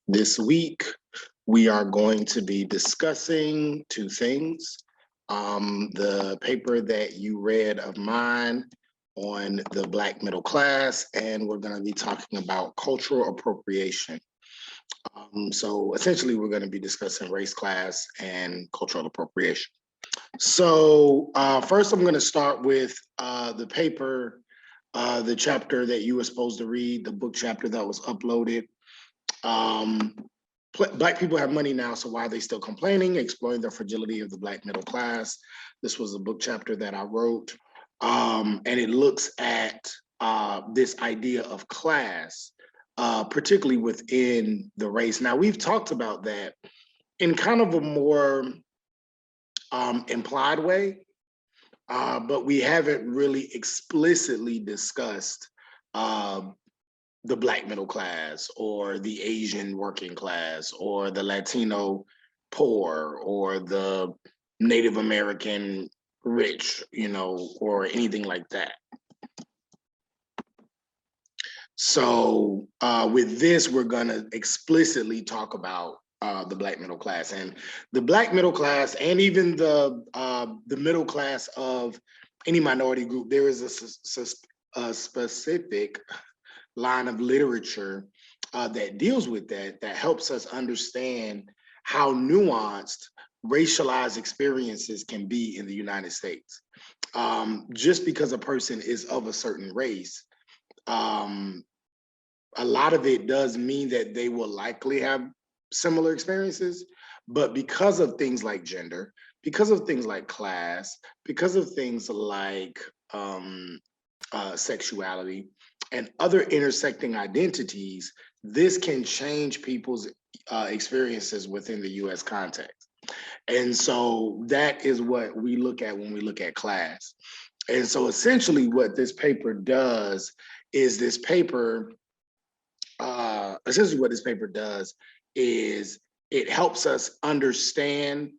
This week, we are going to be discussing two things. The paper that you read of mine on the Black middle class, and we're going to be talking about cultural appropriation. So essentially, we're going to be discussing race, class, and cultural appropriation. So first, I'm going to start with the paper, the chapter that you were supposed to read, the book chapter that was uploaded. Um, Black people have money now, so why are they still complaining? Exploring the fragility of the Black middle class. This was a book chapter that I wrote, and it looks at this idea of class, particularly within the race. Now, we've talked about that in kind of a more implied way, but we haven't really explicitly discussed the Black middle class or the Asian working class or the Latino poor or the Native American rich, or anything like that. So with this, we're gonna explicitly talk about the Black middle class, and the Black middle class, and even the middle class of any minority group. There is a specific line of literature that deals with that helps us understand how nuanced racialized experiences can be in the United States. Just because a person is of a certain race, a lot of it does mean that they will likely have similar experiences, but because of things like gender, because of things like class, because of things like sexuality, and other intersecting identities, this can change people's experiences within the US context. And so that is what we look at when we look at class. And so essentially what this paper does is it helps us understand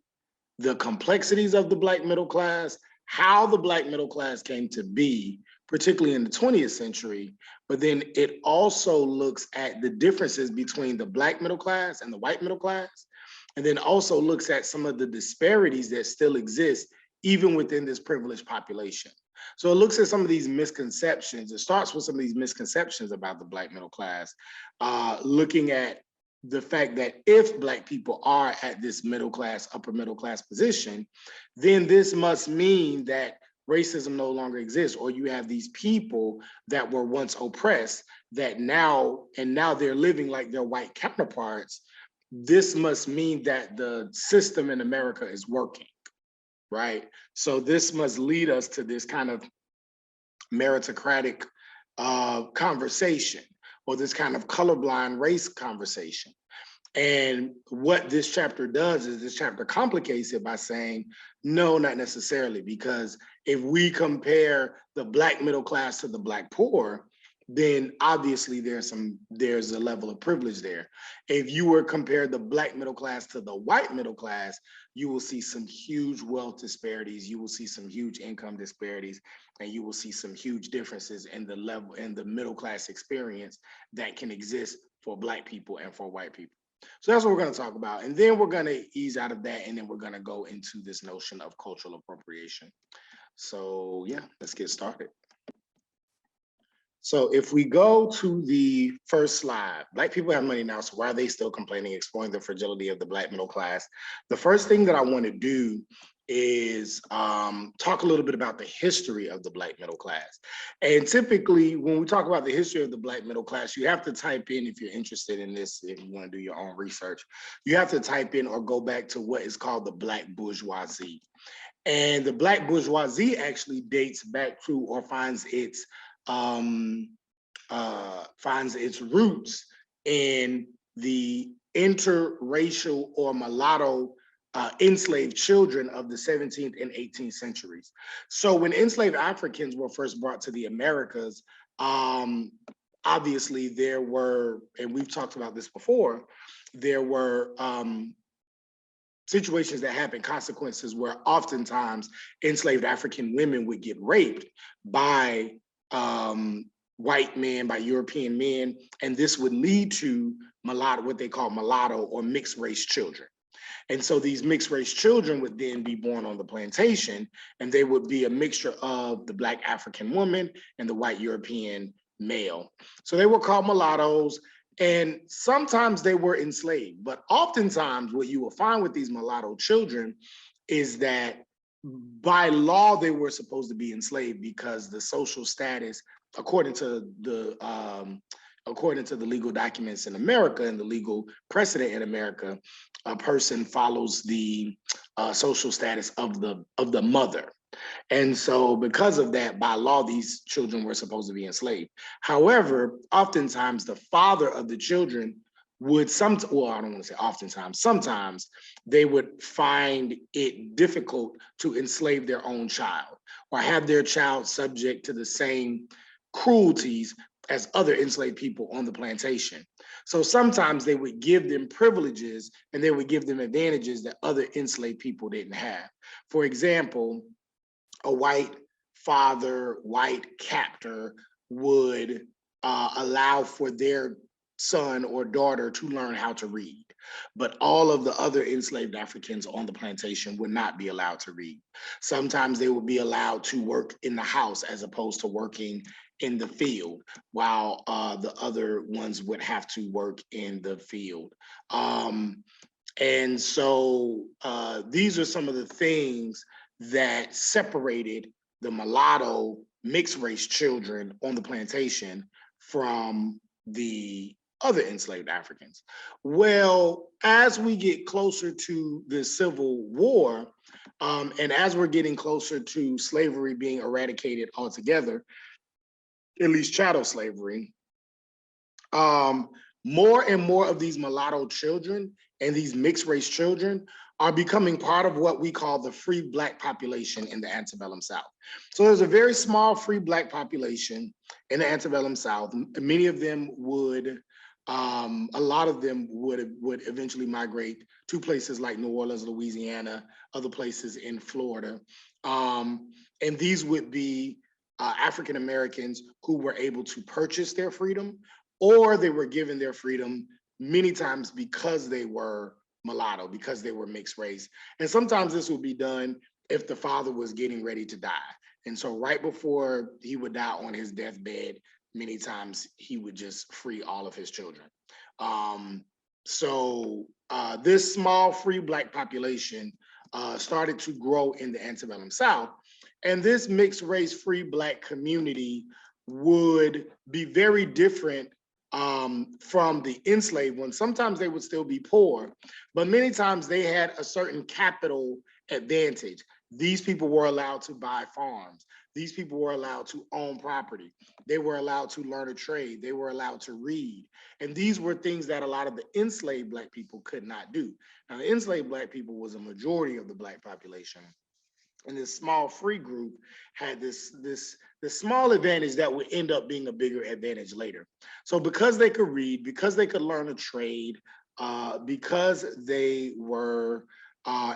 the complexities of the Black middle class, how the Black middle class came to be, particularly in the 20th century, but then it also looks at the differences between the Black middle class and the white middle class, and then also looks at some of the disparities that still exist even within this privileged population. So it looks at some of these misconceptions. It starts with some of these misconceptions about the Black middle class, looking at the fact that if Black people are at this middle class, upper middle class position, then this must mean that racism no longer exists, or you have these people that were once oppressed that now they're living like their white counterparts. This must mean that the system in America is working, right? So this must lead us to this kind of meritocratic conversation, or this kind of colorblind race conversation. And what this chapter does is this chapter complicates it by saying, no, not necessarily, because if we compare the Black middle class to the Black poor, then obviously there's a level of privilege there. If you were compared the Black middle class to the white middle class, you will see some huge wealth disparities, you will see some huge income disparities, and you will see some huge differences in the level in the middle class experience that can exist for Black people and for white people. So that's what we're going to talk about. And then we're going to ease out of that, and then we're going to go into this notion of cultural appropriation. So yeah, let's get started. So if we go to the first slide, Black people have money now, so why are they still complaining? Exploring the fragility of the Black middle class. The first thing that I want to do is talk a little bit about the history of the Black middle class. And typically, when we talk about the history of the Black middle class, you have to type in, if you're interested in this, if you want to do your own research, you have to type in or go back to what is called the Black bourgeoisie. And the Black bourgeoisie actually dates back to, or finds its roots in the interracial or mulatto enslaved children of the 17th and 18th centuries. So when enslaved Africans were first brought to the Americas, obviously there were, and we've talked about this before, there were situations that happened, consequences where oftentimes enslaved African women would get raped by white men, by European men, and this would lead to mulatto, what they call mulatto or mixed race children. And so these mixed race children would then be born on the plantation, and they would be a mixture of the Black African woman and the white European male. So they were called mulattoes, and sometimes they were enslaved. But oftentimes what you will find with these mulatto children is that by law, they were supposed to be enslaved because the social status, according to the legal documents in America and the legal precedent in America, a person follows the social status of the mother. And so because of that, by law, these children were supposed to be enslaved. However, oftentimes the father of the children would well, I don't want to say oftentimes, sometimes they would find it difficult to enslave their own child or have their child subject to the same cruelties as other enslaved people on the plantation. So sometimes they would give them privileges and they would give them advantages that other enslaved people didn't have. For example, a white father, white captor would allow for their son or daughter to learn how to read. But all of the other enslaved Africans on the plantation would not be allowed to read. Sometimes they would be allowed to work in the house as opposed to working in the field, while the other ones would have to work in the field. And so these are some of the things that separated the mulatto mixed race children on the plantation from the other enslaved Africans. Well, as we get closer to the Civil War, and as we're getting closer to slavery being eradicated altogether, at least chattel slavery, more and more of these mulatto children and these mixed race children are becoming part of what we call the free Black population in the antebellum South. So there's a very small free Black population in the antebellum South. Many of them would, a lot of them would eventually migrate to places like New Orleans, Louisiana, other places in Florida. And these would be African Americans who were able to purchase their freedom, or they were given their freedom many times because they were mulatto, because they were mixed race. And sometimes this would be done if the father was getting ready to die. And so right before he would die on his deathbed, many times he would just free all of his children. So this small free Black population started to grow in the antebellum South. And this mixed race free Black community would be very different from the enslaved ones. Sometimes they would still be poor, but many times they had a certain capital advantage. These people were allowed to buy farms. These people were allowed to own property. They were allowed to learn a trade. They were allowed to read. And these were things that a lot of the enslaved Black people could not do. Now, the enslaved Black people was a majority of the Black population. And this small free group had this small advantage that would end up being a bigger advantage later. So because they could read, because they could learn a trade, because they were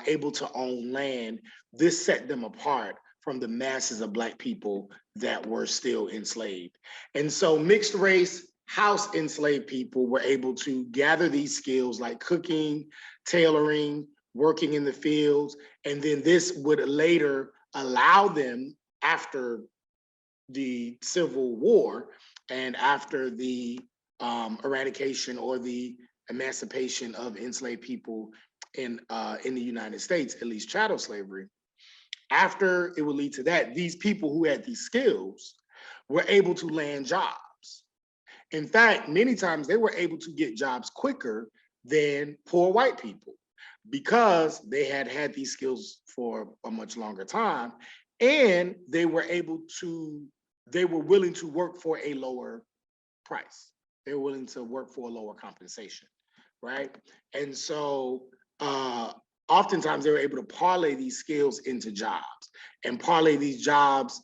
able to own land, this set them apart from the masses of Black people that were still enslaved. And so mixed race house enslaved people were able to gather these skills like cooking, tailoring, working in the fields, and then this would later allow them, after the Civil War and after the eradication or the emancipation of enslaved people in the United States, at least chattel slavery, after it would lead to that, these people who had these skills were able to land jobs. In fact, many times they were able to get jobs quicker than poor white people, because they had had these skills for a much longer time, and they were willing to work for a lower price. They were willing to work for a lower compensation, right? And so oftentimes they were able to parlay these skills into jobs and parlay these jobs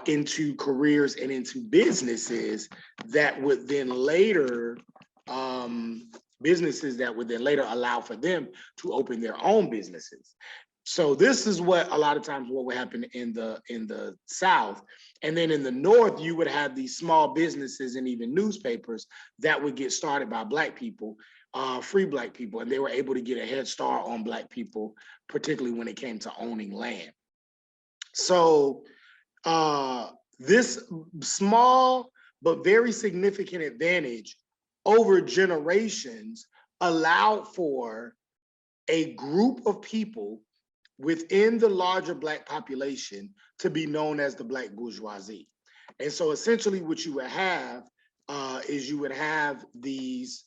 into careers and into businesses that would then later allow for them to open their own businesses. So this is what a lot of times what would happen in the South. And then in the North, you would have these small businesses and even newspapers that would get started by Black people, free Black people, and they were able to get a head start on Black people, particularly when it came to owning land. So this small but very significant advantage over generations allowed for a group of people within the larger Black population to be known as the Black bourgeoisie. And so essentially what you would have is you would have these,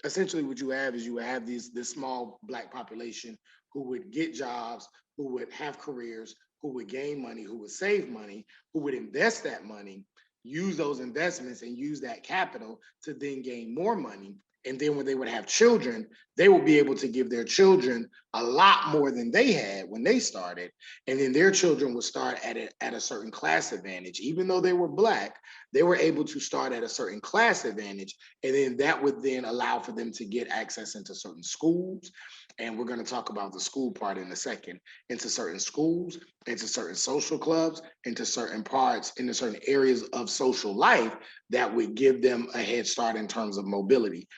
essentially what you have is you would have this small Black population who would get jobs, who would have careers, who would gain money, who would save money, who would invest that money, use those investments and use that capital to then gain more money. And then when they would have children, they would be able to give their children a lot more than they had when they started. And then their children would start at a certain class advantage. Even though they were Black, they were able to start at a certain class advantage. And then that would then allow for them to get access into certain schools. And we're going to talk about the school part in a second, into certain schools, into certain social clubs, into certain parts, into certain areas of social life that would give them a head start in terms of mobility.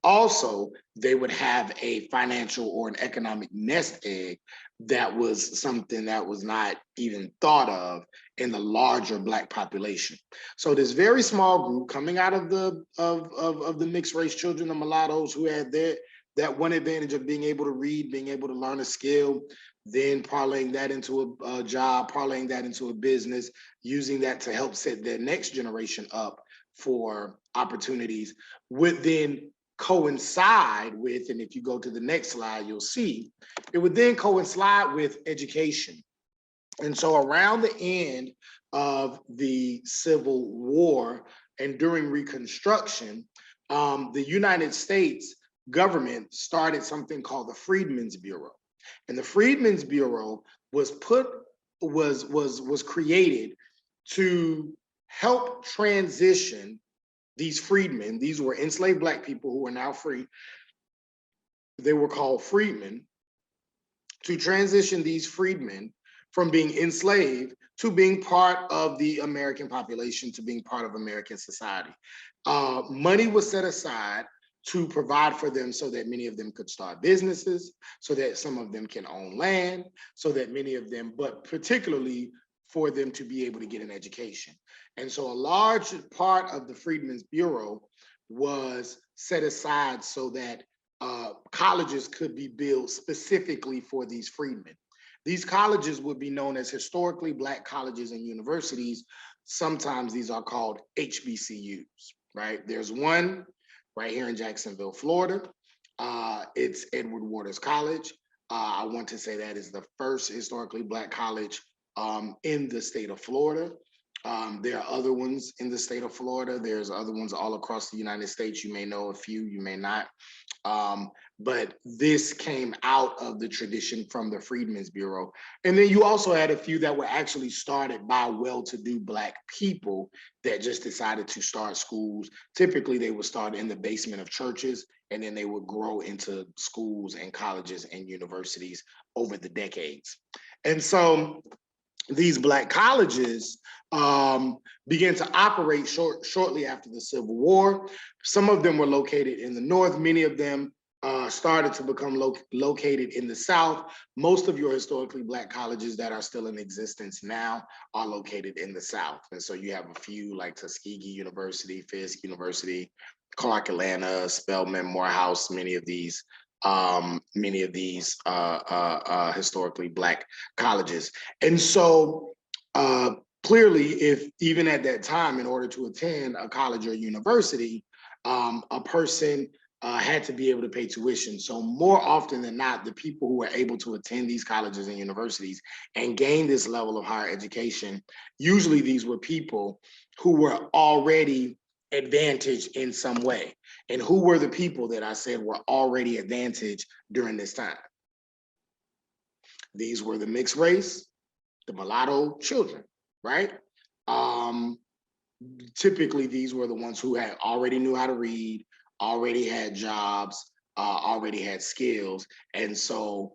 Also, they would have a financial or an economic nest egg that was something that was not even thought of in the larger Black population. So this very small group coming out of the mixed race children, the mulattoes who had that one advantage of being able to read, being able to learn a skill, then parlaying that into a job, parlaying that into a business, using that to help set their next generation up for opportunities, would then coincide with, and if you go to the next slide, you'll see, it would then coincide with education. And so around the end of the Civil War and during Reconstruction, the United States government started something called the Freedmen's Bureau. And the Freedmen's Bureau was created to help transition these freedmen. These were enslaved Black people who are now free. They were called freedmen, to transition these freedmen from being enslaved to being part of the American population, to being part of American society. Money was set aside to provide for them so that many of them could start businesses, so that some of them can own land, so that many of them, but particularly for them to be able to get an education. And so a large part of the Freedmen's Bureau was set aside so that colleges could be built specifically for these freedmen. These colleges would be known as historically Black colleges and universities. Sometimes these are called HBCUs, right? There's one right here in Jacksonville, Florida. It's Edward Waters College. I want to say that is the first historically Black college in the state of Florida. There are other ones in the state of Florida. There's other ones all across the United States. You may know a few, you may not. But this came out of the tradition from the Freedmen's Bureau. And then you also had a few that were actually started by well-to-do Black people that just decided to start schools. Typically, they would start in the basement of churches, and then they would grow into schools and colleges and universities over the decades. And so these Black colleges began to operate shortly after the Civil War. Some of them were located in the North. Many of them started to become located in the South. Most of your historically Black colleges that are still in existence now are located in the South. And so you have a few like Tuskegee University, Fisk University, Clark Atlanta, Spelman, Morehouse, many of these historically Black colleges. And so clearly, if even at that time, in order to attend a college or university, a person had to be able to pay tuition. So more often than not, the people who were able to attend these colleges and universities and gain this level of higher education, usually these were people who were already advantaged in some way. And who were the people that I said were already advantaged during this time? These were the mixed race, the mulatto children, right? Typically, these were the ones who had already knew how to read, already had jobs, already had skills. And so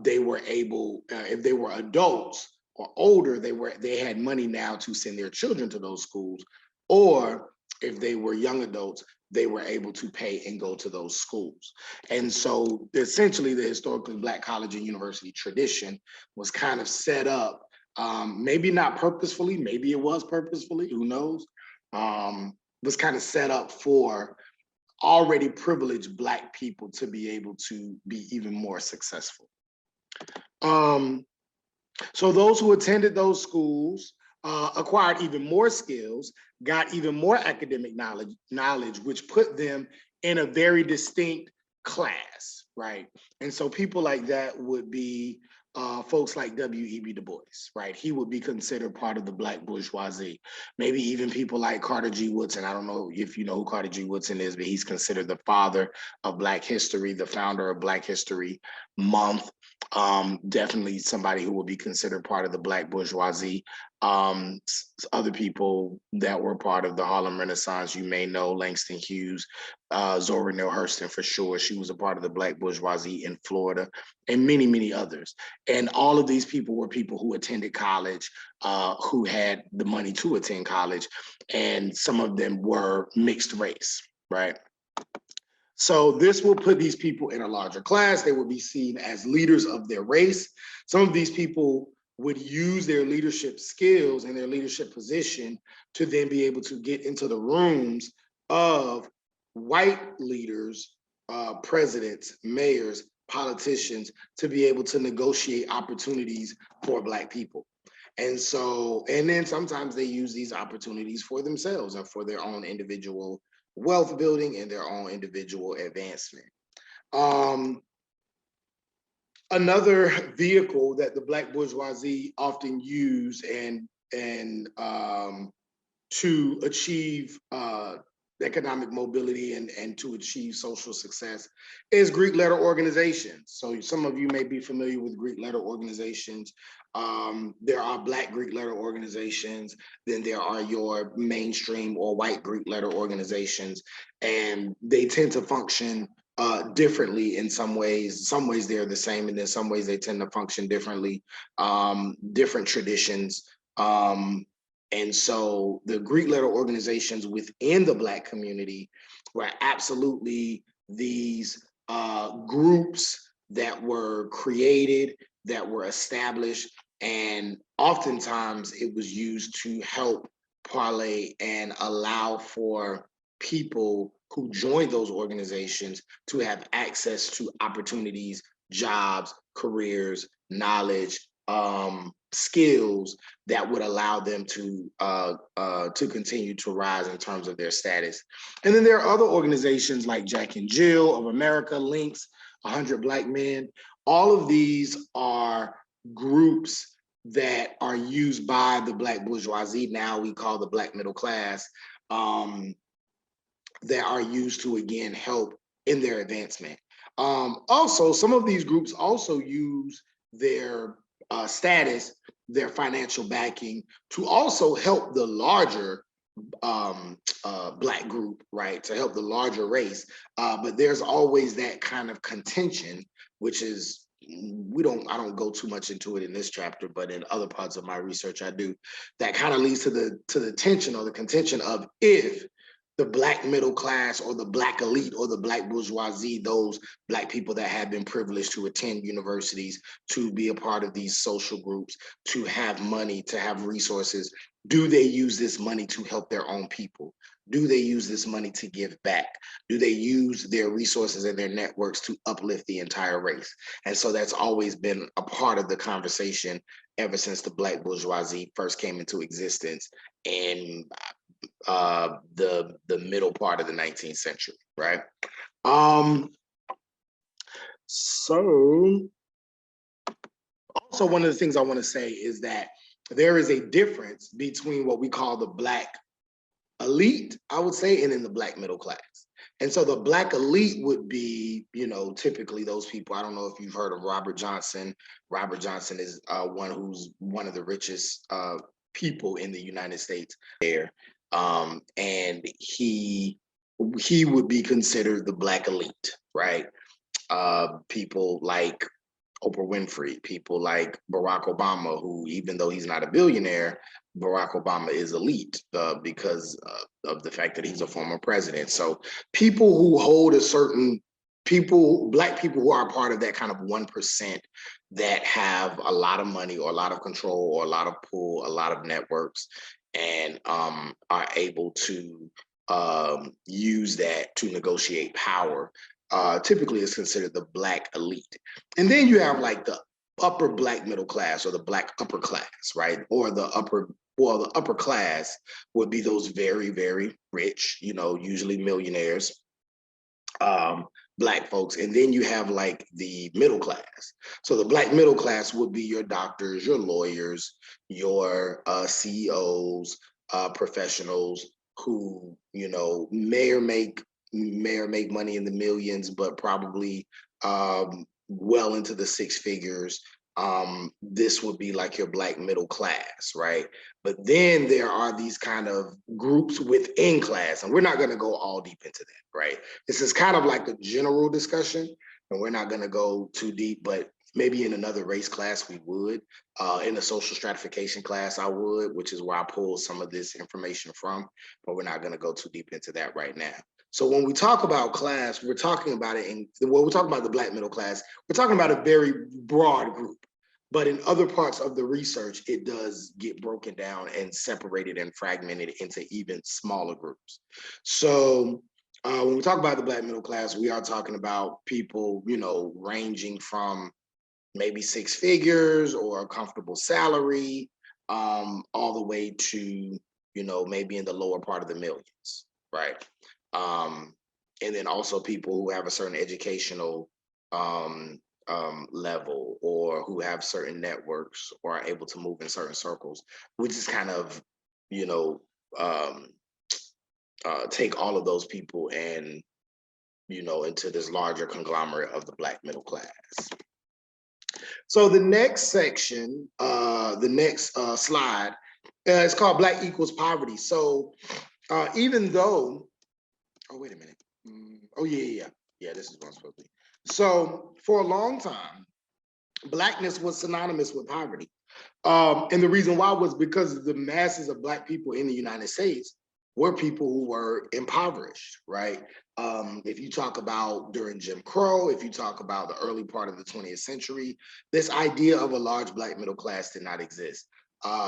they were able, if they were adults or older, they had money now to send their children to those schools, or if they were young adults, they were able to pay and go to those schools. And so essentially the historically Black college and university tradition was kind of set up, maybe not purposefully, maybe it was purposefully, who knows, was kind of set up for already privileged Black people to be able to be even more successful. So those who attended those schools acquired even more skills, got even more academic knowledge, which put them in a very distinct class, right? And so people like that would be folks like W.E.B. Du Bois, right? He would be considered part of the Black bourgeoisie. Maybe even people like Carter G. Woodson. I don't know if you know who Carter G. Woodson is, but he's considered the father of Black history, the founder of Black History Month. Definitely somebody who will be considered part of the Black bourgeoisie. Other people that were part of the Harlem Renaissance, you may know Langston Hughes, Zora Neale Hurston for sure. She was a part of the Black bourgeoisie in Florida, and many, many others. And all of these people were people who attended college, who had the money to attend college, and some of them were mixed race, right? So this will put these people in a larger class. They will be seen as leaders of their race. Some of these people would use their leadership skills and their leadership position to then be able to get into the rooms of white leaders, presidents, mayors, politicians, to be able to negotiate opportunities for Black people. And so, and then sometimes they use these opportunities for themselves and for their own individual wealth building and their own individual advancement. Another vehicle that the Black bourgeoisie often use and to achieve economic mobility and to achieve social success is Greek letter organizations. So some of you may be familiar with Greek letter organizations. There are Black Greek letter organizations, then there are your mainstream or white Greek letter organizations, and they tend to function differently in some ways. Some ways they're the same, and then some ways they tend to function differently, different traditions. And so the Greek letter organizations within the Black community were absolutely these groups that were created, that were established, and oftentimes it was used to help parlay and allow for people who joined those organizations to have access to opportunities, jobs, careers, knowledge, skills that would allow them to continue to rise in terms of their status. And then there are other organizations like Jack and Jill of America, Links, 100 Black Men. All of these are groups that are used by the Black bourgeoisie, now we call the Black middle class, that are used to, again, help in their advancement. Also, some of these groups also use their status, their financial backing, to also help the larger Black group, right? To help the larger race. But there's always that kind of contention, which is, I don't go too much into it in this chapter, but in other parts of my research I do, that kind of leads to the tension or the contention of if the Black middle class or the Black elite or the Black bourgeoisie, those Black people that have been privileged to attend universities, to be a part of these social groups, to have money, to have resources, do they use this money to help their own people? Do they use this money to give back? Do they use their resources and their networks to uplift the entire race? And so that's always been a part of the conversation ever since the Black bourgeoisie first came into existence in the middle part of the 19th century, right? So also one of the things I want to say is that there is a difference between what we call the Black elite, I would say, and in the Black middle class. And so the Black elite would be, typically those people. I don't know if you've heard of Robert Johnson. Robert Johnson is who's one of the richest people in the United States there. And he would be considered the Black elite, right? People like Oprah Winfrey, people like Barack Obama, who, even though he's not a billionaire, Barack Obama is elite because of the fact that he's a former president. So people who hold a certain Black people who are part of that kind of 1% that have a lot of money or a lot of control or a lot of pull, a lot of networks, and are able to use that to negotiate power, typically is considered the Black elite. And then you have like the upper Black middle class or the Black upper class, right? Or the upper class would be those very, very rich, usually millionaires, Black folks. And then you have like the middle class. So the Black middle class would be your doctors, your lawyers, your CEOs, professionals who, may or make money in the millions, but probably well into the six figures. This would be like your Black middle class, right? But then there are these kind of groups within class, and we're not going to go all deep into that, right? This is kind of like a general discussion, and we're not going to go too deep, but maybe in another race class we would. In a social stratification class I would, which is where I pull some of this information from, but we're not going to go too deep into that right now. So when we talk about class, we're talking about it when we talk about the Black middle class, we're talking about a very broad group. But in other parts of the research, it does get broken down and separated and fragmented into even smaller groups. So when we talk about the Black middle class, we are talking about people, ranging from maybe six figures or a comfortable salary, all the way to, maybe in the lower part of the millions, right? And then also people who have a certain educational level, or who have certain networks, or are able to move in certain circles, which is kind of, take all of those people and, into this larger conglomerate of the Black middle class. So the next section, the next slide, it's called Black equals poverty. So even though, oh, wait a minute. Oh, yeah, this is what I'm supposed to be. So for a long time, Blackness was synonymous with poverty. And the reason why was because the masses of Black people in the United States were people who were impoverished, right? If you talk about during Jim Crow, if you talk about the early part of the 20th century, this idea of a large Black middle class did not exist.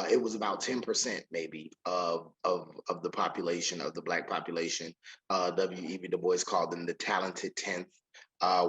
It was about 10% maybe of the population, of the Black population. W.E.B. Du Bois called them the talented 10th,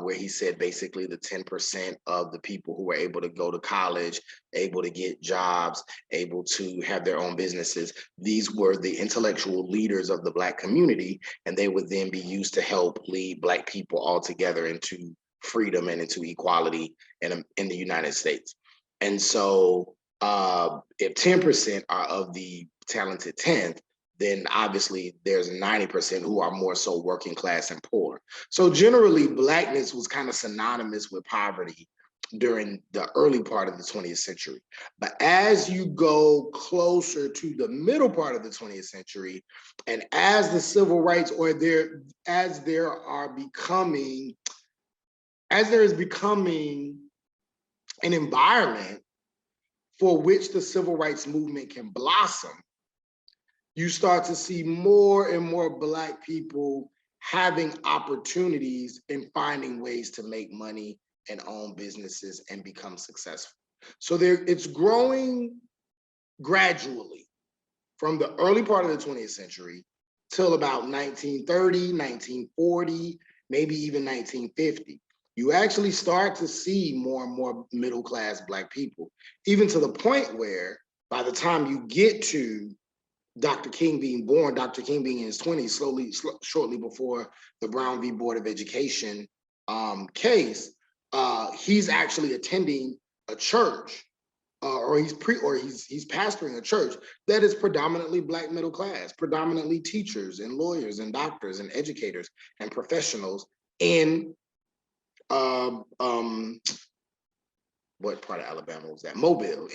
where he said basically the 10% of the people who were able to go to college, able to get jobs, able to have their own businesses, these were the intellectual leaders of the Black community, and they would then be used to help lead Black people all together into freedom and into equality in the United States. And so if 10% are of the talented 10th, then obviously there's 90% who are more so working class and poor. So generally, Blackness was kind of synonymous with poverty during the early part of the 20th century. But as you go closer to the middle part of the 20th century, and as the civil rights, as there is becoming an environment for which the civil rights movement can blossom, you start to see more and more Black people having opportunities and finding ways to make money and own businesses and become successful. So it's growing gradually from the early part of the 20th century till about 1930, 1940, maybe even 1950. You actually start to see more and more middle-class Black people, even to the point where by the time you get to Dr. King being born, Dr. King being in his 20s, shortly before the Brown v. Board of Education case, he's actually attending a church, or he's pastoring a church that is predominantly Black middle class, predominantly teachers and lawyers and doctors and educators and professionals in what part of Alabama was that? Mobile,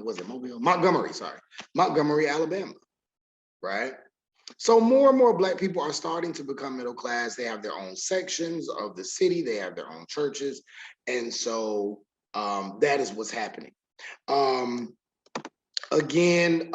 was it Mobile? Montgomery, Alabama, right? So more and more Black people are starting to become middle class. They have their own sections of the city. They have their own churches. And so That is what's happening. Again,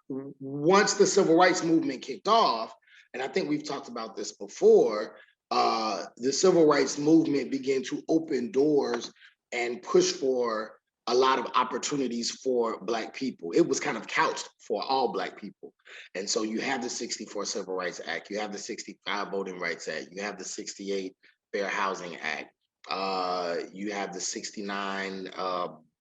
once the civil rights movement kicked off, and I think we've talked about this before, the civil rights movement began to open doors and push for a lot of opportunities for Black people. It was kind of couched for all Black people. And so you have the 64 Civil Rights Act, you have the 65 Voting Rights Act, you have the 68 Fair Housing Act, you have the 69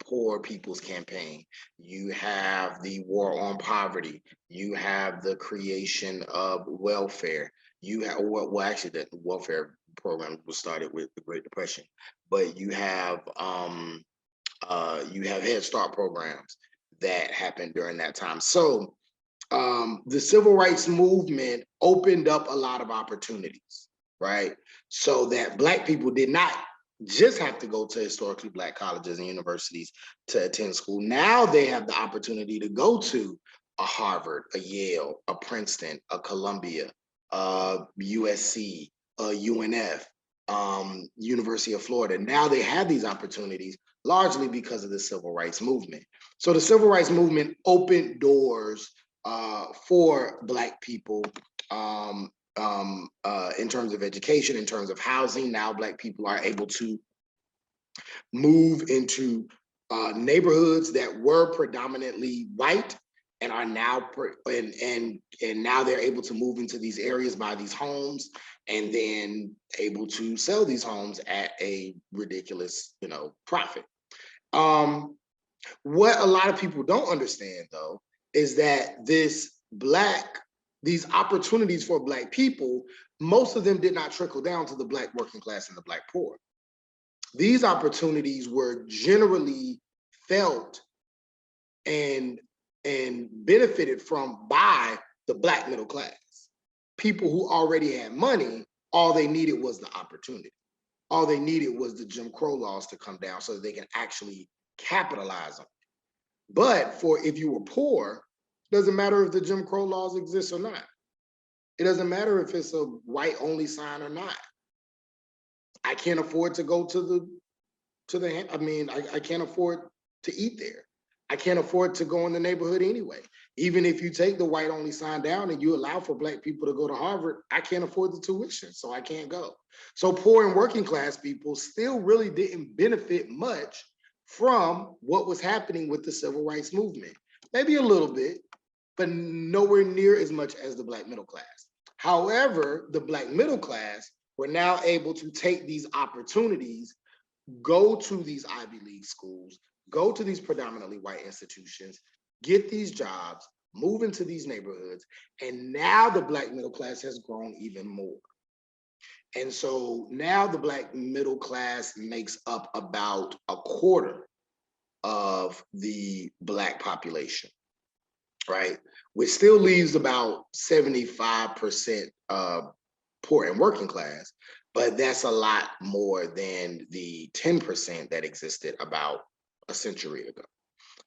Poor People's Campaign, you have the War on Poverty, you have the creation of welfare, you have, well, actually the welfare program was started with the Great Depression, but you have Head Start programs that happened during that time. So the civil rights movement opened up a lot of opportunities, right? So that Black people did not just have to go to historically Black colleges and universities to attend school. Now they have the opportunity to go to a Harvard, a Yale, a Princeton, a Columbia, USC, UNF, University of Florida. Now they have these opportunities largely because of the civil rights movement. So the civil rights movement opened doors for Black people in terms of education, in terms of housing. Now Black people are able to move into neighborhoods that were predominantly white and are now and now they're able to move into these areas, buy these homes, and then able to sell these homes at a ridiculous, profit. What a lot of people don't understand, though, is that these opportunities for Black people, most of them did not trickle down to the Black working class and the Black poor. These opportunities were generally felt and benefited from by the Black middle class. People who already had money, all they needed was the opportunity. All they needed was the Jim Crow laws to come down so that they can actually capitalize on it. But if you were poor, it doesn't matter if the Jim Crow laws exist or not. It doesn't matter if it's a white only sign or not. I can't afford to go I can't afford to eat there. I can't afford to go in the neighborhood anyway. Even if you take the white only sign down and you allow for Black people to go to Harvard, I can't afford the tuition, so I can't go. So poor and working class people still really didn't benefit much from what was happening with the civil rights movement. Maybe a little bit, but nowhere near as much as the Black middle class. However, the Black middle class were now able to take these opportunities, go to these Ivy League schools, go to these predominantly white institutions, get these jobs, move into these neighborhoods, and now the Black middle class has grown even more. And so now the Black middle class makes up about a quarter of the Black population, right? Which still leaves about 75% poor and working class, but that's a lot more than the 10% that existed about a century ago,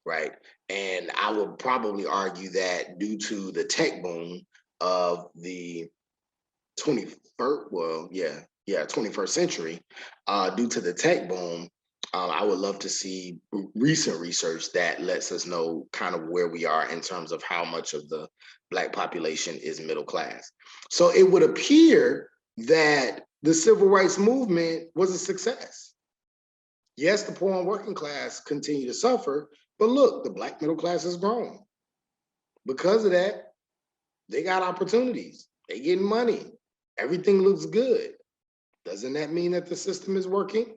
right? And I would probably argue that due to the tech boom of the 21st century, due to the tech boom, I would love to see recent research that lets us know kind of where we are in terms of how much of the Black population is middle class. So it would appear that the civil rights movement was a success. Yes, the poor and working class continue to suffer, but look, the Black middle class has grown. Because of that, they got opportunities, they getting money, everything looks good. Doesn't that mean that the system is working?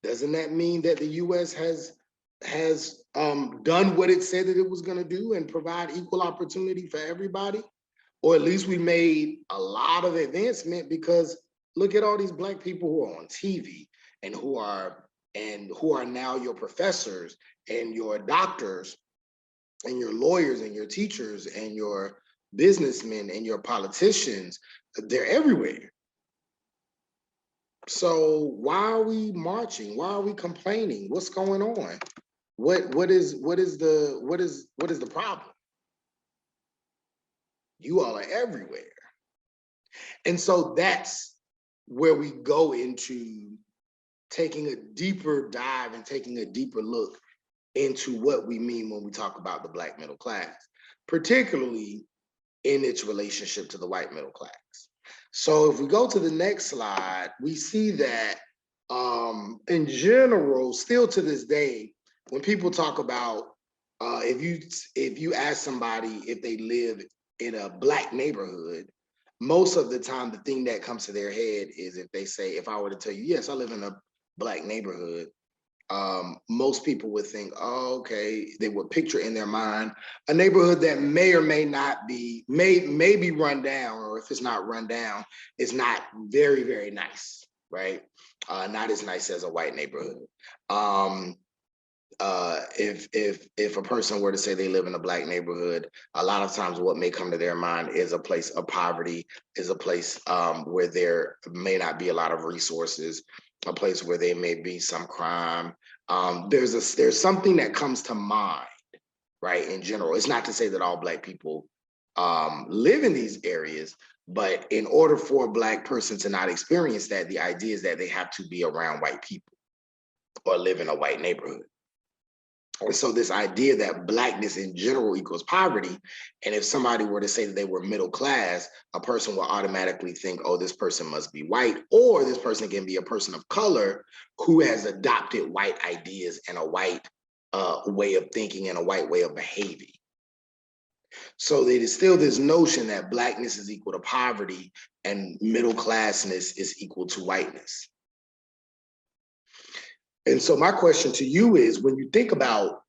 Doesn't that mean that the US has done what it said that it was going to do and provide equal opportunity for everybody? Or at least we made a lot of advancement, because look at all these Black people who are on TV and who are now your professors and your doctors and your lawyers and your teachers and your businessmen and your politicians. They're everywhere. So why are we marching? Why are we complaining? What's going on? What is the problem? You all are everywhere. And so that's where we go into taking a deeper dive and taking a deeper look into what we mean when we talk about the Black middle class, particularly in its relationship to the white middle class. So if we go to the next slide, we see that in general, still to this day, when people talk about, if you ask somebody if they live in a Black neighborhood, most of the time, the thing that comes to their head is if they say, if I were to tell you, yes, I live in a Black neighborhood, most people would think, oh, okay, they would picture in their mind a neighborhood that may or may not be, may be run down, or if it's not run down, it's not very, very nice, right? Not as nice as a white neighborhood. If a person were to say they live in a Black neighborhood, a lot of times what may come to their mind is a place of poverty, is a place where there may not be a lot of resources, a place where there may be some crime. There's something that comes to mind, right? In general, it's not to say that all Black people live in these areas, but in order for a Black person to not experience that, the idea is that they have to be around white people or live in a white neighborhood. And so this idea that Blackness in general equals poverty, and if somebody were to say that they were middle class, a person will automatically think, oh, this person must be white, or this person can be a person of color who has adopted white ideas and a white way of thinking and a white way of behaving. So there is still this notion that Blackness is equal to poverty and middle classness is equal to whiteness. And so my question to you is, when you think about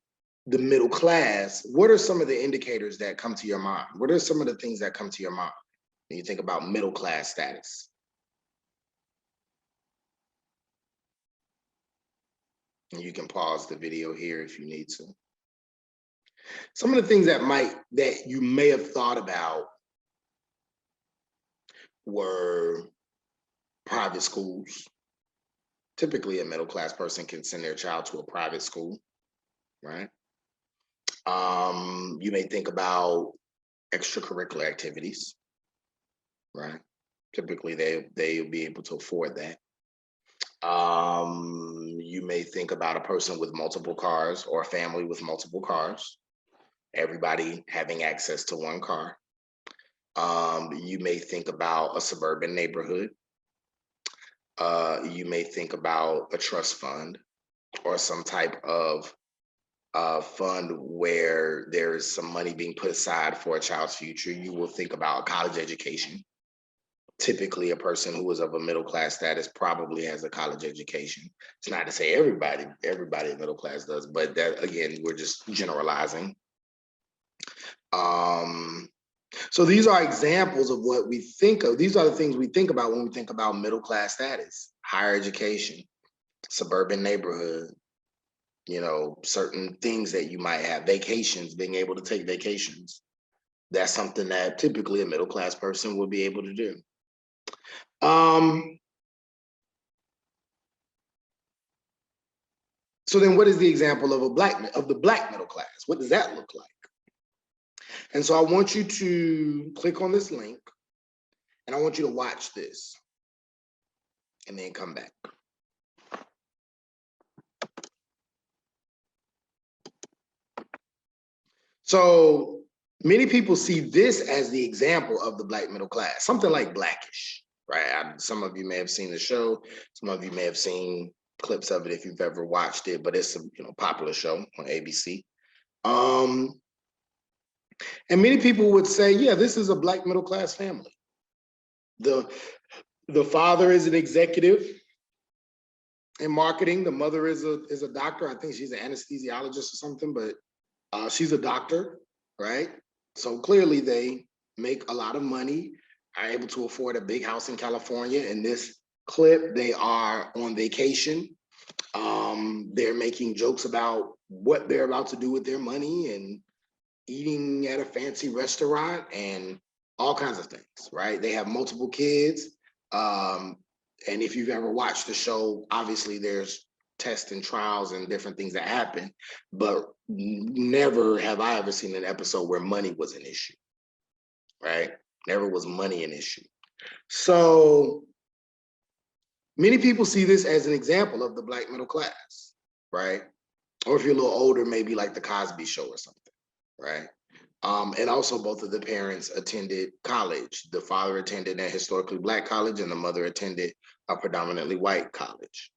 the middle class, what are some of the indicators that come to your mind? What are some of the things that come to your mind when you think about middle class status? And you can pause the video here if you need to. Some of the things that you may have thought about were private schools. Typically, a middle class person can send their child to a private school, right? You may think about extracurricular activities, right? Typically, they'll be able to afford that. You may think about a person with multiple cars or a family with multiple cars, everybody having access to one car. You may think about a suburban neighborhood. You may think about a trust fund or some type of fund where there is some money being put aside for a child's future. You will think about college education. Typically, a person who is of a middle class status probably has a college education. It's not to say everybody in middle class does, but that, again, we're just generalizing. So these are examples of what we think of. These are the things we think about when we think about middle class status: higher education, suburban neighborhood, you know, certain things that you might have, vacations, being able to take vacations. That's something that typically a middle class person will be able to do. So then what is the example of the black middle class? What does that look like? And so I want you to click on this link and I want you to watch this and then come back. So many people see this as the example of the black middle class, something like Blackish, right? Some of you may have seen the show. Some of you may have seen clips of it if you've ever watched it, but it's a popular show on ABC. And many people would say, yeah, this is a black middle class family. The father is an executive in marketing. The mother is a doctor. I think she's an anesthesiologist or something, but she's a doctor, right? So clearly they make a lot of money, are able to afford a big house in California. In this clip, they are on vacation. They're making jokes about what they're about to do with their money and eating at a fancy restaurant and all kinds of things, right? They have multiple kids. And if you've ever watched the show, obviously there's tests and trials and different things that happen, but never have I ever seen an episode where money was an issue, right? Never was money an issue. So Many people see this as an example of the Black middle class, right? Or if you're a little older, maybe like the Cosby Show or something, right? And also both of the parents attended college. The father attended a historically Black college and the mother attended a predominantly white college.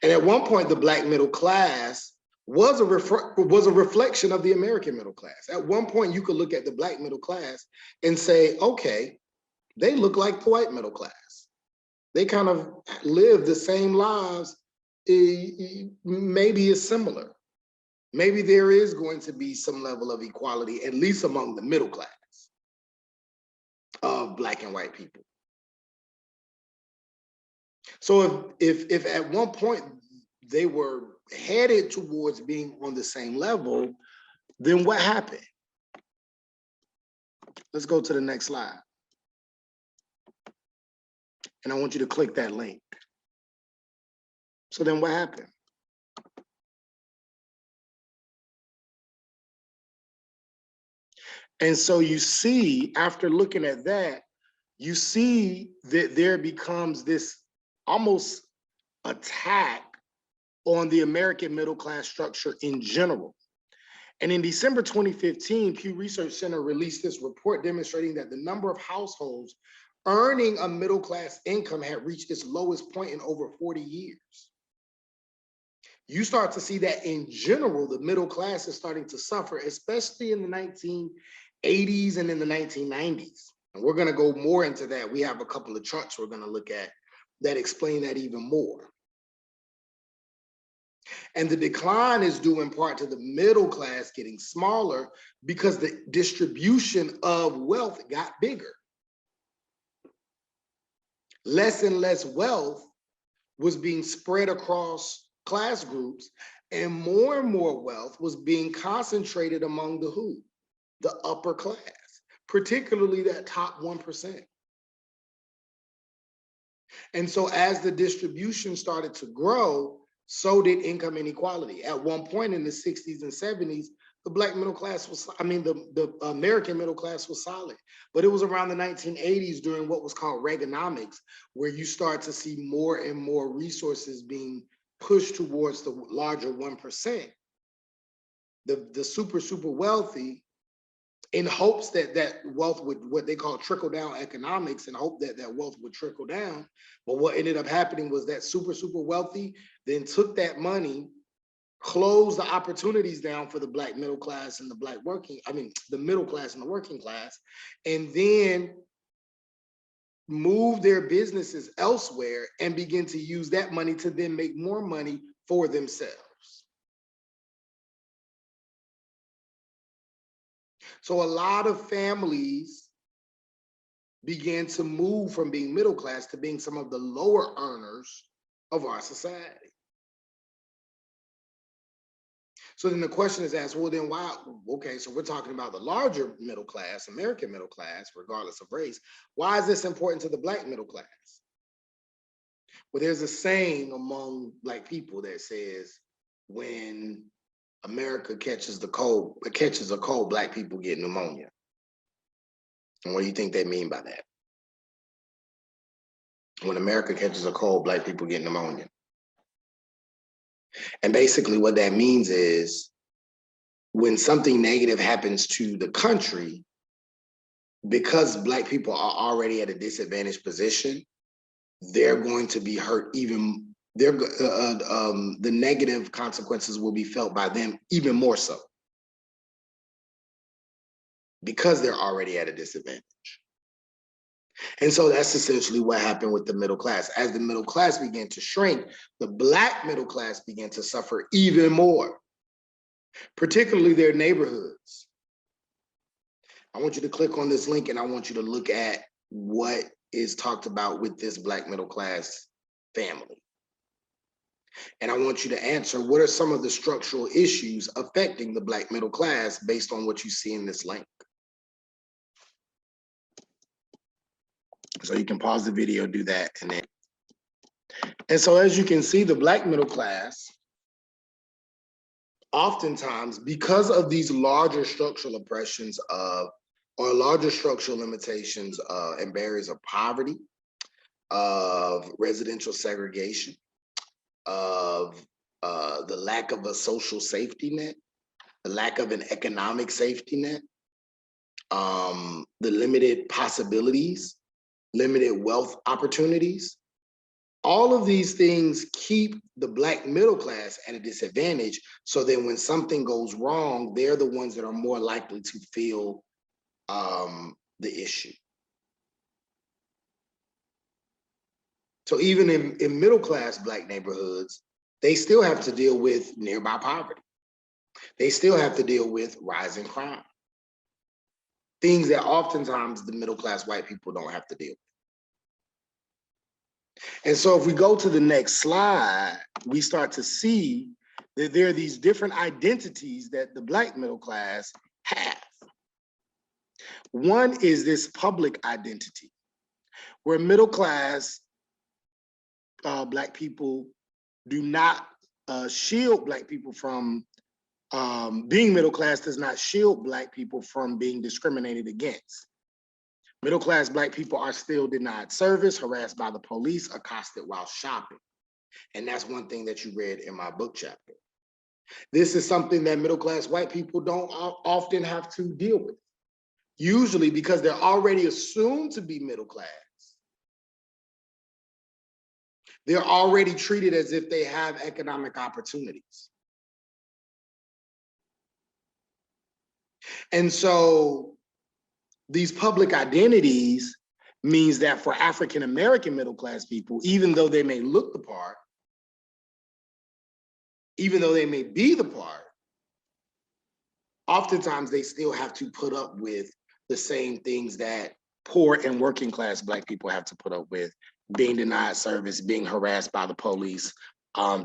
And at one point, the Black middle class was a reflection of the American middle class. At one point, you could look at the Black middle class and say, okay, they look like the white middle class. They kind of live the same lives, maybe it's similar. Maybe there is going to be some level of equality, at least among the middle class of Black and white people. So if at one point they were headed towards being on the same level, then what happened? Let's go to the next slide. And I want you to click that link. So then what happened? And so you see, after looking at that, you see that there becomes this almost attack on the American middle class structure in general. And in December 2015, Pew Research Center released this report demonstrating that the number of households earning a middle class income had reached its lowest point in over 40 years. You start to see that in general, the middle class is starting to suffer, especially in the 1980s and in the 1990s. And we're gonna go more into that. We have a couple of charts we're gonna look at that explain that even more. And the decline is due in part to the middle class getting smaller because the distribution of wealth got bigger. Less and less wealth was being spread across class groups, and more wealth was being concentrated among the who? The upper class, particularly that top 1%. And so as the distribution started to grow, so did income inequality. At one point in the 60s and 70s, the Black middle class was, the American middle class was solid. But it was around the 1980s during what was called Reaganomics, where you start to see more and more resources being pushed towards the larger 1%. The super wealthy, in hopes that that wealth would, what they call trickle down economics, and hope that that wealth would trickle down. But what ended up happening was that super wealthy then took that money, closed the opportunities down for the Black middle class and the the middle class and the working class, and then move their businesses elsewhere and begin to use that money to then make more money for themselves. So a lot of families began to move from being middle class to being some of the lower earners of our society. So then the question is asked, well, then why? Okay, so we're talking about the larger middle class, American middle class, regardless of race. Why is this important to the Black middle class? Well, there's a saying among Black people that says, when America catches a cold, Black people get pneumonia. And what do you think they mean by that? When America catches a cold, Black people get pneumonia. And basically what that means is, when something negative happens to the country, because Black people are already at a disadvantaged position, they're going to be hurt even. The negative consequences will be felt by them even more so, because they're already at a disadvantage. And so that's essentially what happened with the middle class. As the middle class began to shrink, the Black middle class began to suffer even more, particularly their neighborhoods. I want you to click on this link and I want you to look at what is talked about with this Black middle class family. And I want you to answer, what are some of the structural issues affecting the Black middle class based on what you see in this link? So you can pause the video, do that, and then. And so as you can see, the Black middle class, oftentimes, because of these larger structural oppressions or larger structural limitations and barriers of poverty, of residential segregation, of the lack of a social safety net, the lack of an economic safety net, the limited possibilities, limited wealth opportunities. All of these things keep the Black middle class at a disadvantage. So then when something goes wrong, they're the ones that are more likely to feel the issue. So even in middle class Black neighborhoods, they still have to deal with nearby poverty. They still have to deal with rising crime. Things that oftentimes the middle class white people don't have to deal with. And so if we go to the next slide, we start to see that there are these different identities that the Black middle class have. One is this public identity, where middle class Black people do not shield Black people from being middle class, does not shield Black people from being discriminated against. Middle class Black people are still denied service, harassed by the police, accosted while shopping. And that's one thing that you read in my book chapter. This is something that middle class white people don't often have to deal with, usually because they're already assumed to be middle class. They're already treated as if they have economic opportunities. And so these public identities means that for African-American middle class people, even though they may look the part, even though they may be the part, oftentimes they still have to put up with the same things that poor and working class Black people have to put up with: being denied service, being harassed by the police,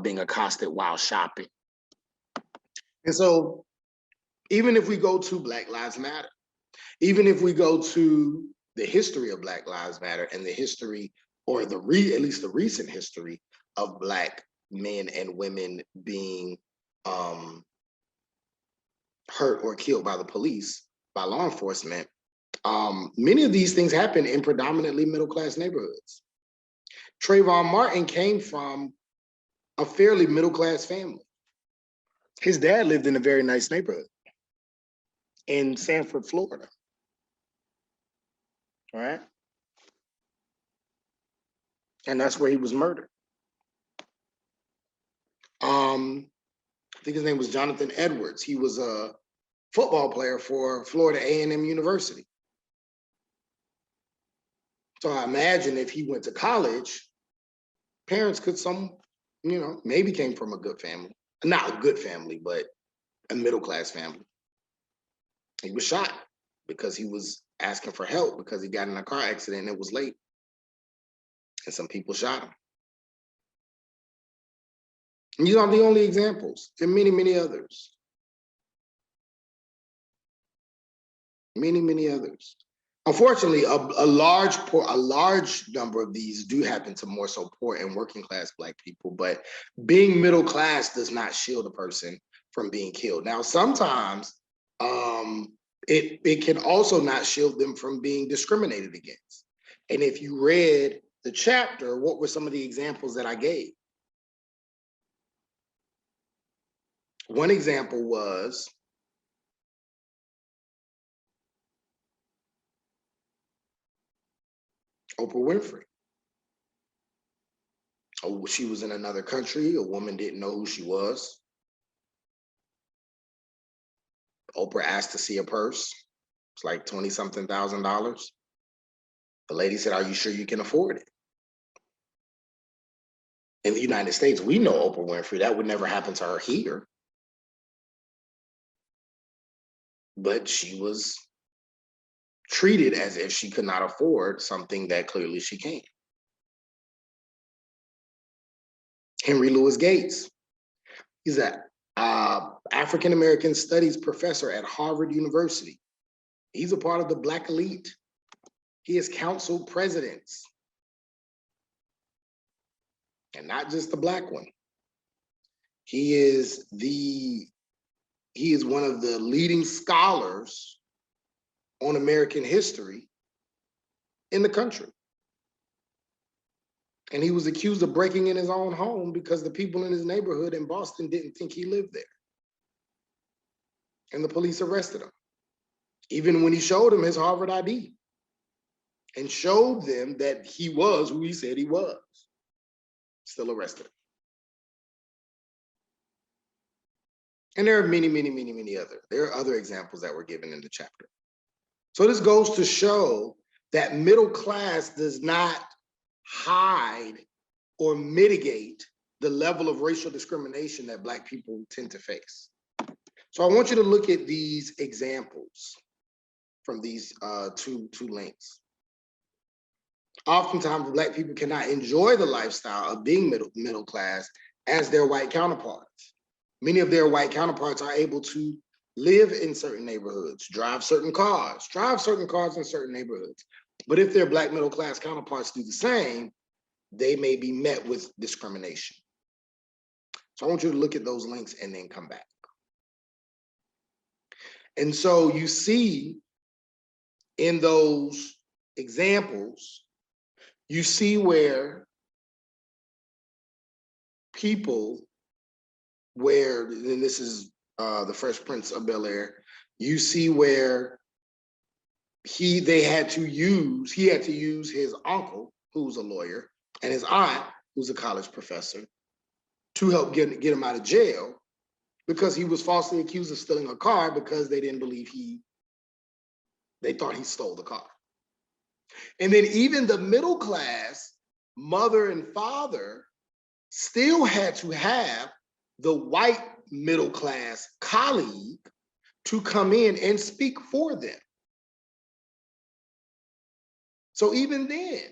being accosted while shopping. And so even if we go to Black Lives Matter, even if we go to the history of Black Lives Matter and the history, or at least the recent history of Black men and women being hurt or killed by the police, by law enforcement, many of these things happen in predominantly middle-class neighborhoods. Trayvon Martin came from a fairly middle-class family. His dad lived in a very nice neighborhood in Sanford, Florida. All right. And that's where he was murdered. I think his name was Jonathan Edwards. He was a football player for Florida A&M University. So I imagine if he went to college, parents could maybe came from a good family. Not a good family, but a middle-class family. He was shot because he was asking for help because he got in a car accident and it was late. And some people shot him. And these aren't the only examples. There are many, many others. Many, many others. Unfortunately, a large number of these do happen to more so poor and working class Black people, but being middle class does not shield a person from being killed. Now, sometimes it can also not shield them from being discriminated against. And if you read the chapter, what were some of the examples that I gave? One example was Oprah Winfrey. Oh, she was in another country. A woman didn't know who she was. Oprah asked to see a purse. It's like $20-something thousand. The lady said, "Are you sure you can afford it?" In the United States, we know Oprah Winfrey. That would never happen to her here. But she was treated as if she could not afford something that clearly she can. Henry Louis Gates. He's an African-American studies professor at Harvard University. He's a part of the Black elite. He has counseled presidents. And not just the Black one. He is one of the leading scholars on American history in the country. And he was accused of breaking in his own home because the people in his neighborhood in Boston didn't think he lived there. And the police arrested him, even when he showed them his Harvard ID and showed them that he was who he said he was. Still arrested him. And there are many, many, many, many other. There are other examples that were given in the chapter. So this goes to show that middle class does not hide or mitigate the level of racial discrimination that Black people tend to face. So I want you to look at these examples from these two links. Oftentimes, Black people cannot enjoy the lifestyle of being middle class as their white counterparts. Many of their white counterparts are able to live in certain neighborhoods, drive certain cars in certain neighborhoods. But if their Black middle class counterparts do the same, they may be met with discrimination. So I want you to look at those links and then come back. And so you see in those examples, you see where people, and this is the Fresh Prince of Bel-Air, you see where he had to use his uncle, who's a lawyer, and his aunt, who's a college professor, to help get him out of jail because he was falsely accused of stealing a car because they didn't believe they thought he stole the car. And then even the middle class mother and father still had to have the white middle class colleague to come in and speak for them. So even then,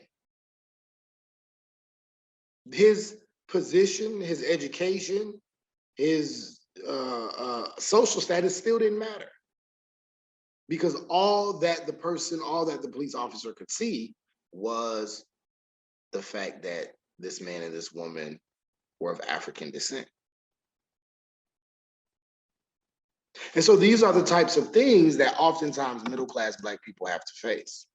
his position, his education, his social status still didn't matter, because all that the police officer could see was the fact that this man and this woman were of African descent. And so these are the types of things that oftentimes middle-class Black people have to face.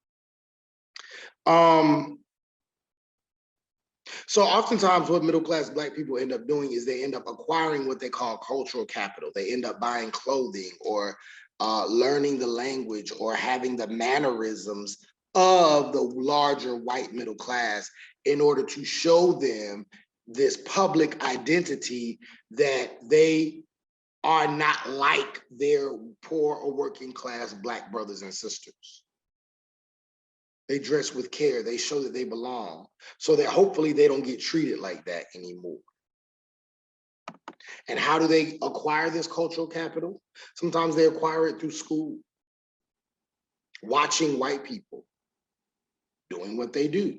So oftentimes what middle-class Black people end up doing is they end up acquiring what they call cultural capital. They end up buying clothing or learning the language or having the mannerisms of the larger white middle class in order to show them this public identity that they are not like their poor or working class Black brothers and sisters. They dress with care. They show that they belong so that hopefully they don't get treated like that anymore. And how do they acquire this cultural capital? Sometimes they acquire it through school, watching white people doing what they do,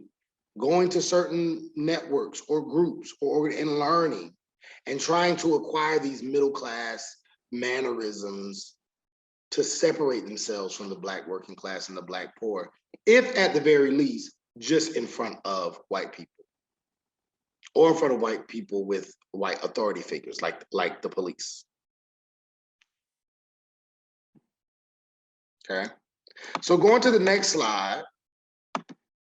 going to certain networks or groups and learning and trying to acquire these middle class mannerisms to separate themselves from the Black working class and the Black poor, if at the very least, just in front of white people or in front of white people with white authority figures like the police. Okay, so going to the next slide,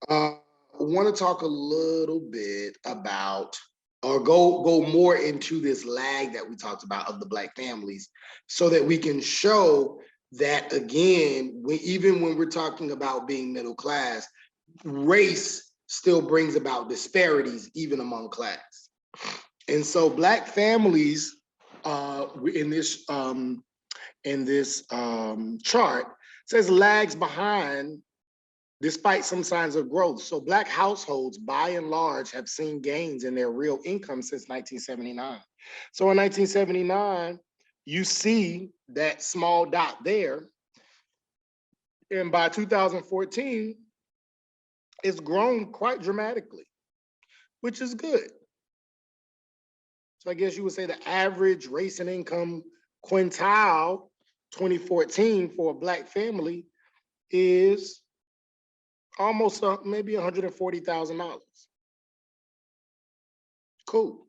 I want to talk a little bit about, or go more into this lag that we talked about of the Black families, so that we can show that, again, even when we're talking about being middle class, race still brings about disparities even among class. And so Black families in this chart says lags behind despite some signs of growth. So Black households, by and large, have seen gains in their real income since 1979. So in 1979, you see that small dot there. And by 2014, it's grown quite dramatically, which is good. So I guess you would say the average race and income quintile 2014 for a Black family is almost maybe $140,000. Cool.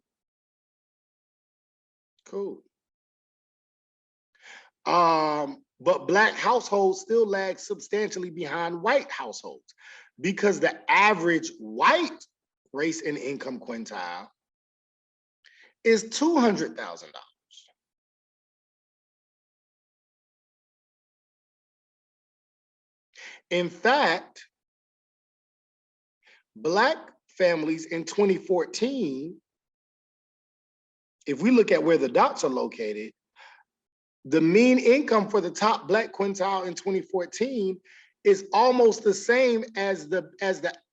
But Black households still lag substantially behind white households, because the average white race and income quintile is $200,000. In fact, Black families in 2014, if we look at where the dots are located, the mean income for the top Black quintile in 2014 is almost the same as the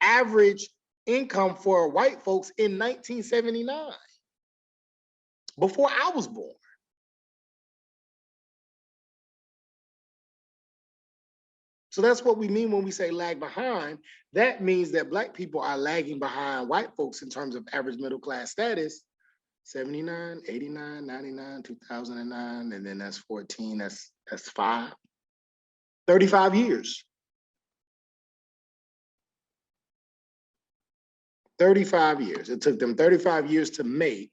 average income for white folks in 1979, before I was born. So that's what we mean when we say lag behind. That means that Black people are lagging behind white folks in terms of average middle class status. 79, 89, 99, 2009, and then that's 14, that's 35 years. 35 years. It took them 35 years to make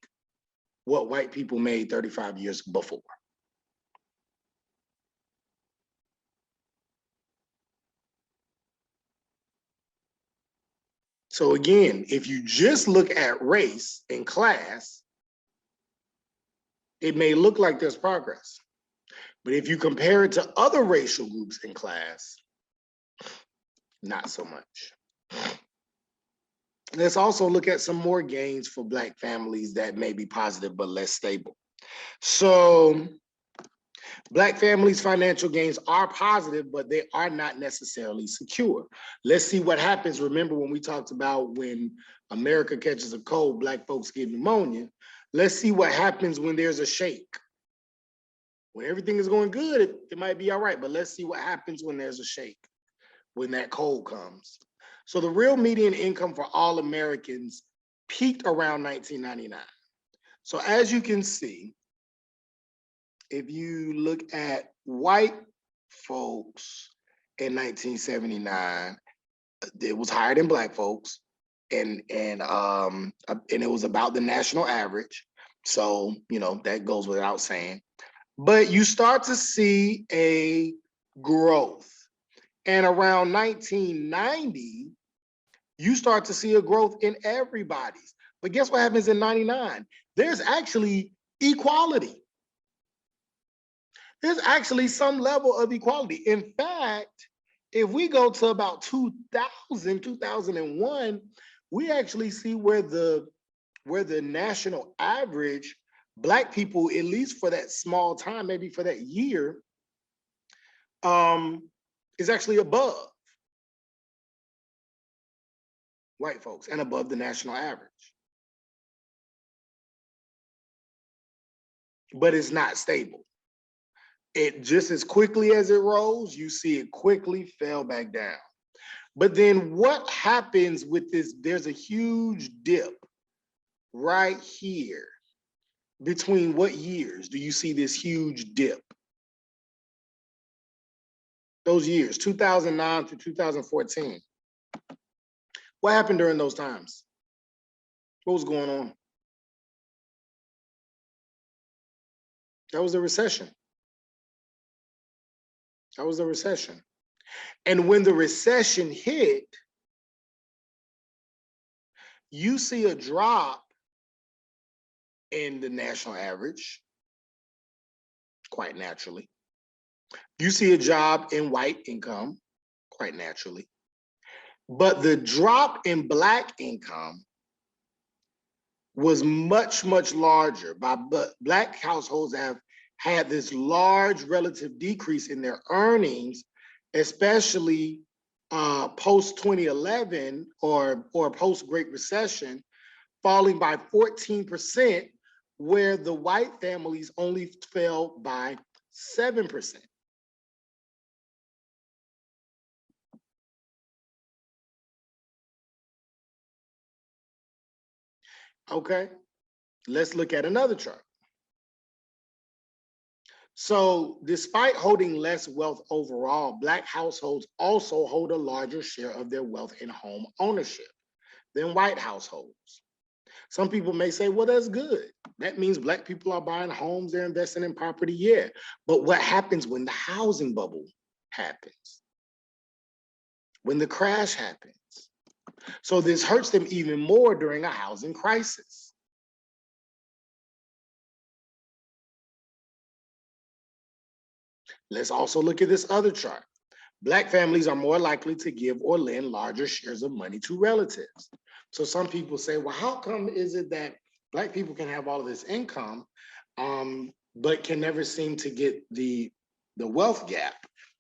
what white people made 35 years before. So again, if you just look at race and class, it may look like there's progress. But if you compare it to other racial groups in class, not so much. Let's also look at some more gains for Black families that may be positive but less stable. So Black families' financial gains are positive, but they are not necessarily secure. Let's see what happens. Remember when we talked about when America catches a cold, Black folks get pneumonia. Let's see what happens when there's a shake. When everything is going good, it might be all right, but let's see what happens when there's a shake, when that cold comes. So the real median income for all Americans peaked around 1999. So as you can see, if you look at white folks in 1979, it was higher than Black folks, and it was about the national average. So, you know, that goes without saying. But you start to see a growth. And around 1990, you start to see a growth in everybody's. But guess what happens in 99? There's actually equality. There's actually some level of equality. In fact, if we go to about 2000, 2001, we actually see where the national average, Black people, at least for that small time, maybe for that year, is actually above white folks and above the national average. But it's not stable. It just as quickly as it rose, you see it quickly fell back down. But then what happens with this? There's a huge dip right here. Between what years do you see this huge dip? Those years, 2009 to 2014. What happened during those times? What was going on? That was a recession. That was a recession. And when the recession hit, you see a drop in the national average, quite naturally. You see a drop in white income, quite naturally. But the drop in Black income was much, much larger. But Black households have had this large relative decrease in their earnings, especially post 2011 or post Great Recession, falling by 14%, where the white families only fell by 7%. Okay, let's look at another chart. So despite holding less wealth overall, Black households also hold a larger share of their wealth in home ownership than white households. Some people may say, well, that's good. That means Black people are buying homes, they're investing in property, yeah. But what happens when the housing bubble happens? When the crash happens? So this hurts them even more during a housing crisis. Let's also look at this other chart. Black families are more likely to give or lend larger shares of money to relatives. So some people say, well, how come is it that Black people can have all of this income, but can never seem to get the wealth gap?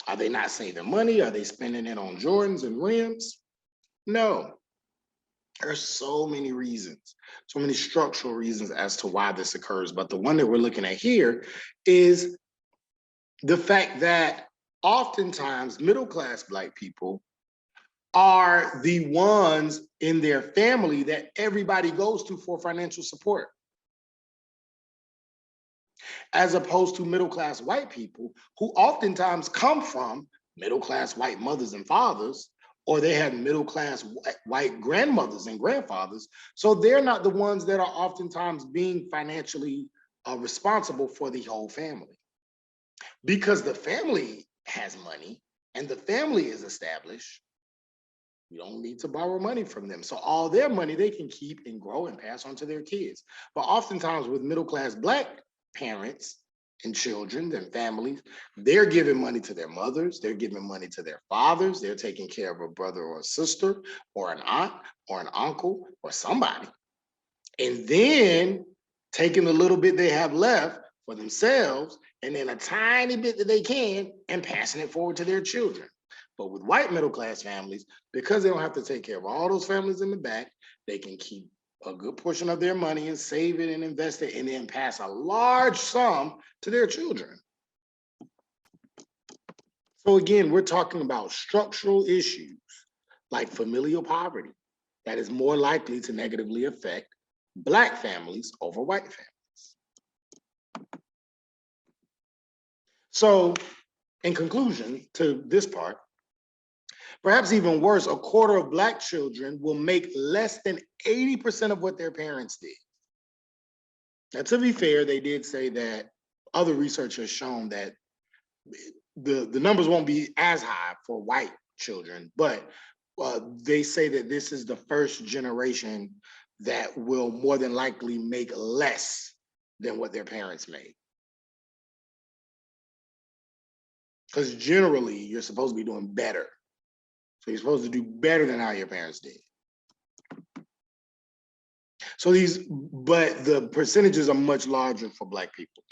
Are they not saving money? Are they spending it on Jordans and rims? No. There's so many reasons, so many structural reasons as to why this occurs. But the one that we're looking at here is the fact that oftentimes middle-class Black people are the ones in their family that everybody goes to for financial support, as opposed to middle-class white people who oftentimes come from middle-class white mothers and fathers, or they have middle-class white grandmothers and grandfathers. So they're not the ones that are oftentimes being financially responsible for the whole family. Because the family has money and the family is established, you don't need to borrow money from them. So all their money they can keep and grow and pass on to their kids. But oftentimes with middle-class Black parents and children and families, they're giving money to their mothers, they're giving money to their fathers, they're taking care of a brother or a sister or an aunt or an uncle or somebody. And then taking the little bit they have left for themselves and then a tiny bit that they can and passing it forward to their children. But with white middle-class families, because they don't have to take care of all those families in the back, they can keep a good portion of their money and save it and invest it and then pass a large sum to their children. So again, we're talking about structural issues like familial poverty that is more likely to negatively affect Black families over white families. So in conclusion to this part, perhaps even worse, a quarter of Black children will make less than 80% of what their parents did. Now, to be fair, they did say that other research has shown that the numbers won't be as high for white children, but they say that this is the first generation that will more than likely make less than what their parents made. Because generally, you're supposed to be doing better. So you're supposed to do better than how your parents did. So but the percentages are much larger for Black people.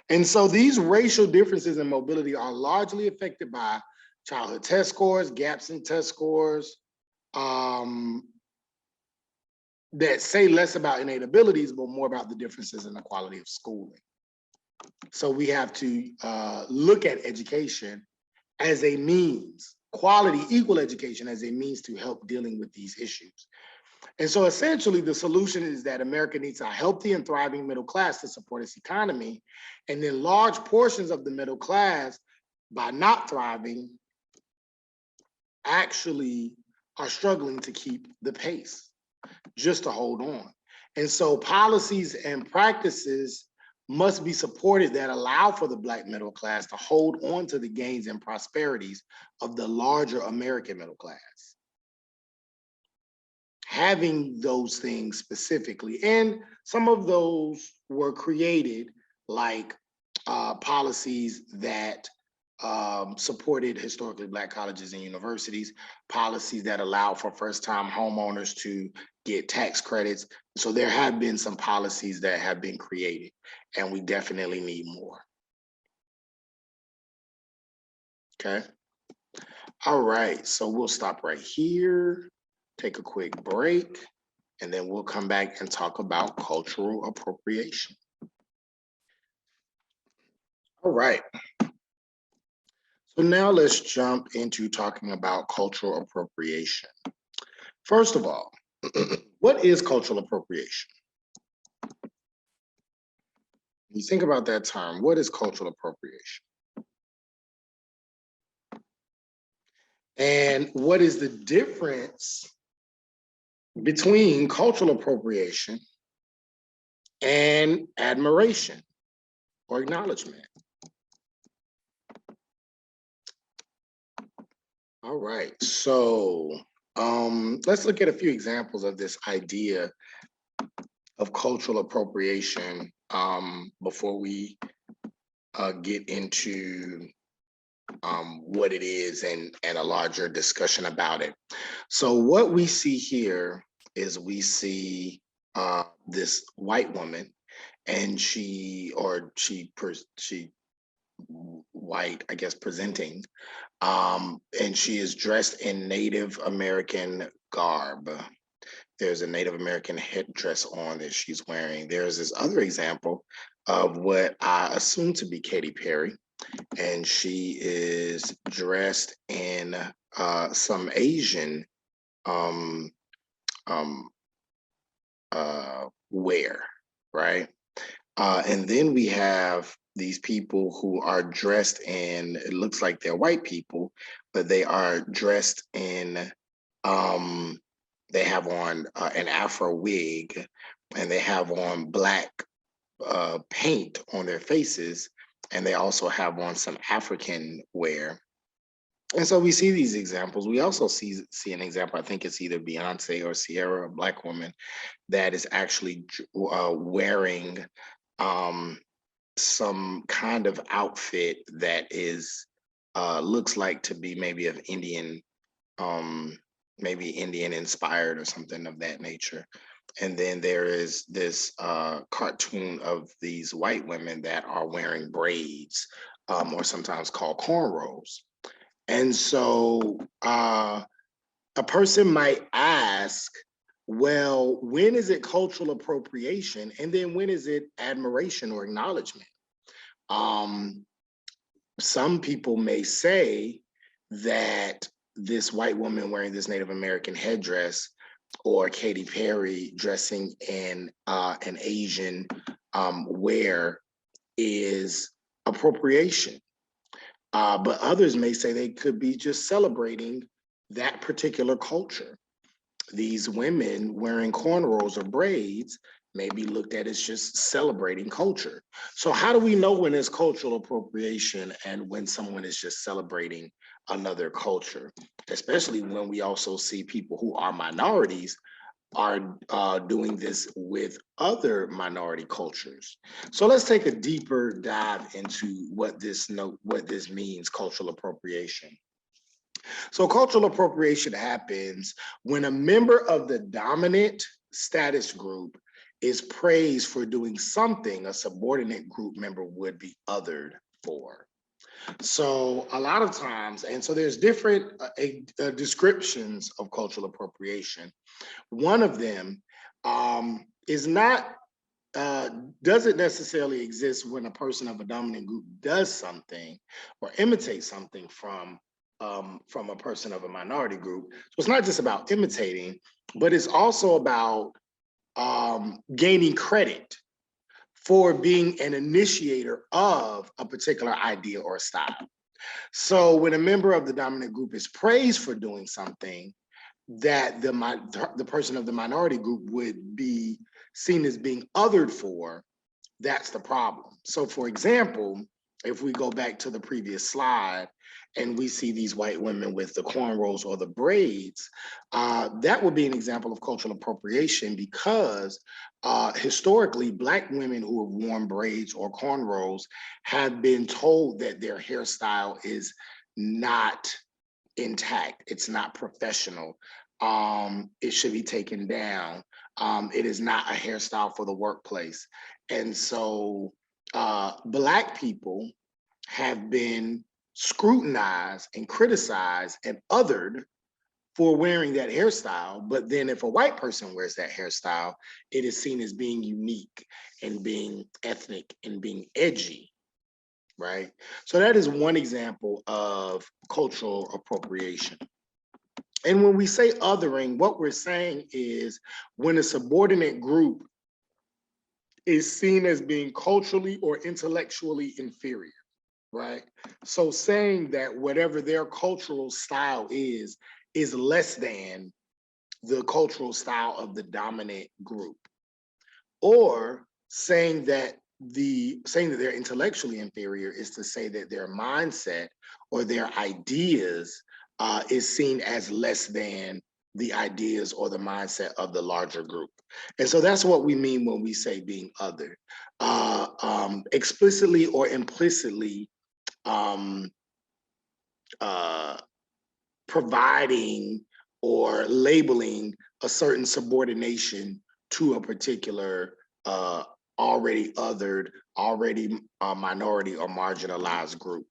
And so these racial differences in mobility are largely affected by childhood test scores, gaps in test scores, that say less about innate abilities, but more about the differences in the quality of schooling. So we have to look at education as a means, quality, equal education as a means to help dealing with these issues. And so essentially the solution is that America needs a healthy and thriving middle class to support its economy. And then large portions of the middle class, by not thriving, actually are struggling to keep the pace, just to hold on. And so policies and practices must be supported that allow for the Black middle class to hold on to the gains and prosperities of the larger American middle class. Having those things specifically, and some of those were created like policies that supported historically Black colleges and universities, policies that allow for first-time homeowners to get tax credits. So there have been some policies that have been created, and we definitely need more. Okay. All right, so we'll stop right here, take a quick break, and then we'll come back and talk about cultural appropriation. All right. So now let's jump into talking about cultural appropriation. First of all, what is cultural appropriation? When you think about that term, what is cultural appropriation? And what is the difference between cultural appropriation and admiration or acknowledgement? All right, so Let's look at a few examples of this idea of cultural appropriation before we get into what it is and a larger discussion about it. So what we see here is we see this white woman, and she white, I guess, presenting, and she is dressed in Native American garb. There's a Native American headdress on that she's wearing. There's this other example of what I assume to be Katy Perry, and she is dressed in some Asian um, um, wear, right? And then we have these people who are dressed in, it looks like they're white people, but they are dressed in, they have on an Afro wig, and they have on black paint on their faces, and they also have on some African wear. And so we see these examples. We also see an example, I think it's either Beyonce or Sierra, a black woman, that is actually wearing some kind of outfit that is looks like to be maybe of Indian, maybe Indian inspired or something of that nature. And then there is this cartoon of these white women that are wearing braids, or sometimes called cornrows. And so a person might ask, well, when is it cultural appropriation? And then when is it admiration or acknowledgement? Some people may say that this white woman wearing this Native American headdress, or Katy Perry dressing in an Asian wear, is appropriation. But others may say they could be just celebrating that particular culture. These women wearing cornrows or braids may be looked at as just celebrating culture. So how do we know when it's cultural appropriation and when someone is just celebrating another culture? Especially when we also see people who are minorities are doing this with other minority cultures. So let's take a deeper dive into what this means, cultural appropriation. So cultural appropriation happens when a member of the dominant status group is praised for doing something a subordinate group member would be othered for. So a lot of times, and so there's different descriptions of cultural appropriation. One of them is not doesn't necessarily exist when a person of a dominant group does something or imitates something from a person of a minority group. So it's not just about imitating, but it's also about gaining credit for being an initiator of a particular idea or style. So when a member of the dominant group is praised for doing something that the person of the minority group would be seen as being othered for, that's the problem. So for example, if we go back to the previous slide and we see these white women with the cornrows or the braids, that would be an example of cultural appropriation, because historically, Black women who have worn braids or cornrows have been told that their hairstyle is not intact. It's not professional. It should be taken down. It is not a hairstyle for the workplace. And so Black people have been scrutinized and criticized and othered for wearing that hairstyle. But then if a white person wears that hairstyle, it is seen as being unique and being ethnic and being edgy, right? So that is one example of cultural appropriation. And when we say othering, what we're saying is when a subordinate group is seen as being culturally or intellectually inferior, right? So saying that whatever their cultural style is less than the cultural style of the dominant group, or saying that they're intellectually inferior is to say that their mindset or their ideas is seen as less than the ideas or the mindset of the larger group. And so that's what we mean when we say being other. Explicitly or implicitly um, uh, providing or labeling a certain subordination to a particular already othered, already minority or marginalized group.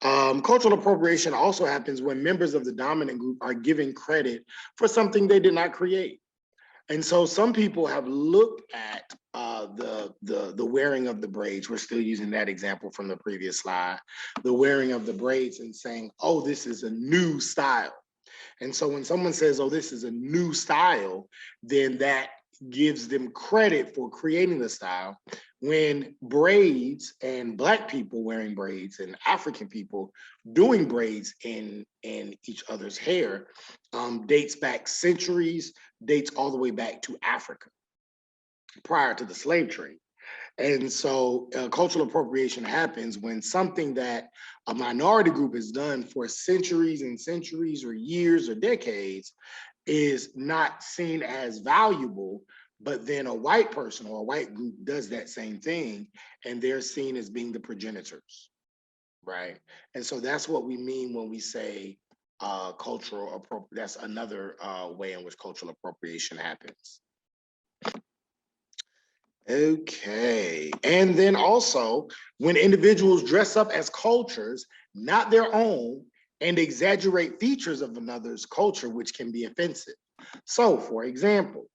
Cultural appropriation also happens when members of the dominant group are given credit for something they did not create. And so some people have looked at the wearing of the braids. We're still using that example from the previous slide, the wearing of the braids and saying, oh, this is a new style. And so when someone says, oh, this is a new style, then that gives them credit for creating the style. When braids and Black people wearing braids and African people doing braids in each other's hair dates back centuries, dates all the way back to Africa prior to the slave trade. And so cultural appropriation happens when something that a minority group has done for centuries and centuries or years or decades is not seen as valuable, but then a white person or a white group does that same thing and they're seen as being the progenitors, right? And so that's what we mean when we say cultural appropriation. That's another way in which cultural appropriation happens. Okay, and then also when individuals dress up as cultures, not their own, and exaggerate features of another's culture, which can be offensive. So for example,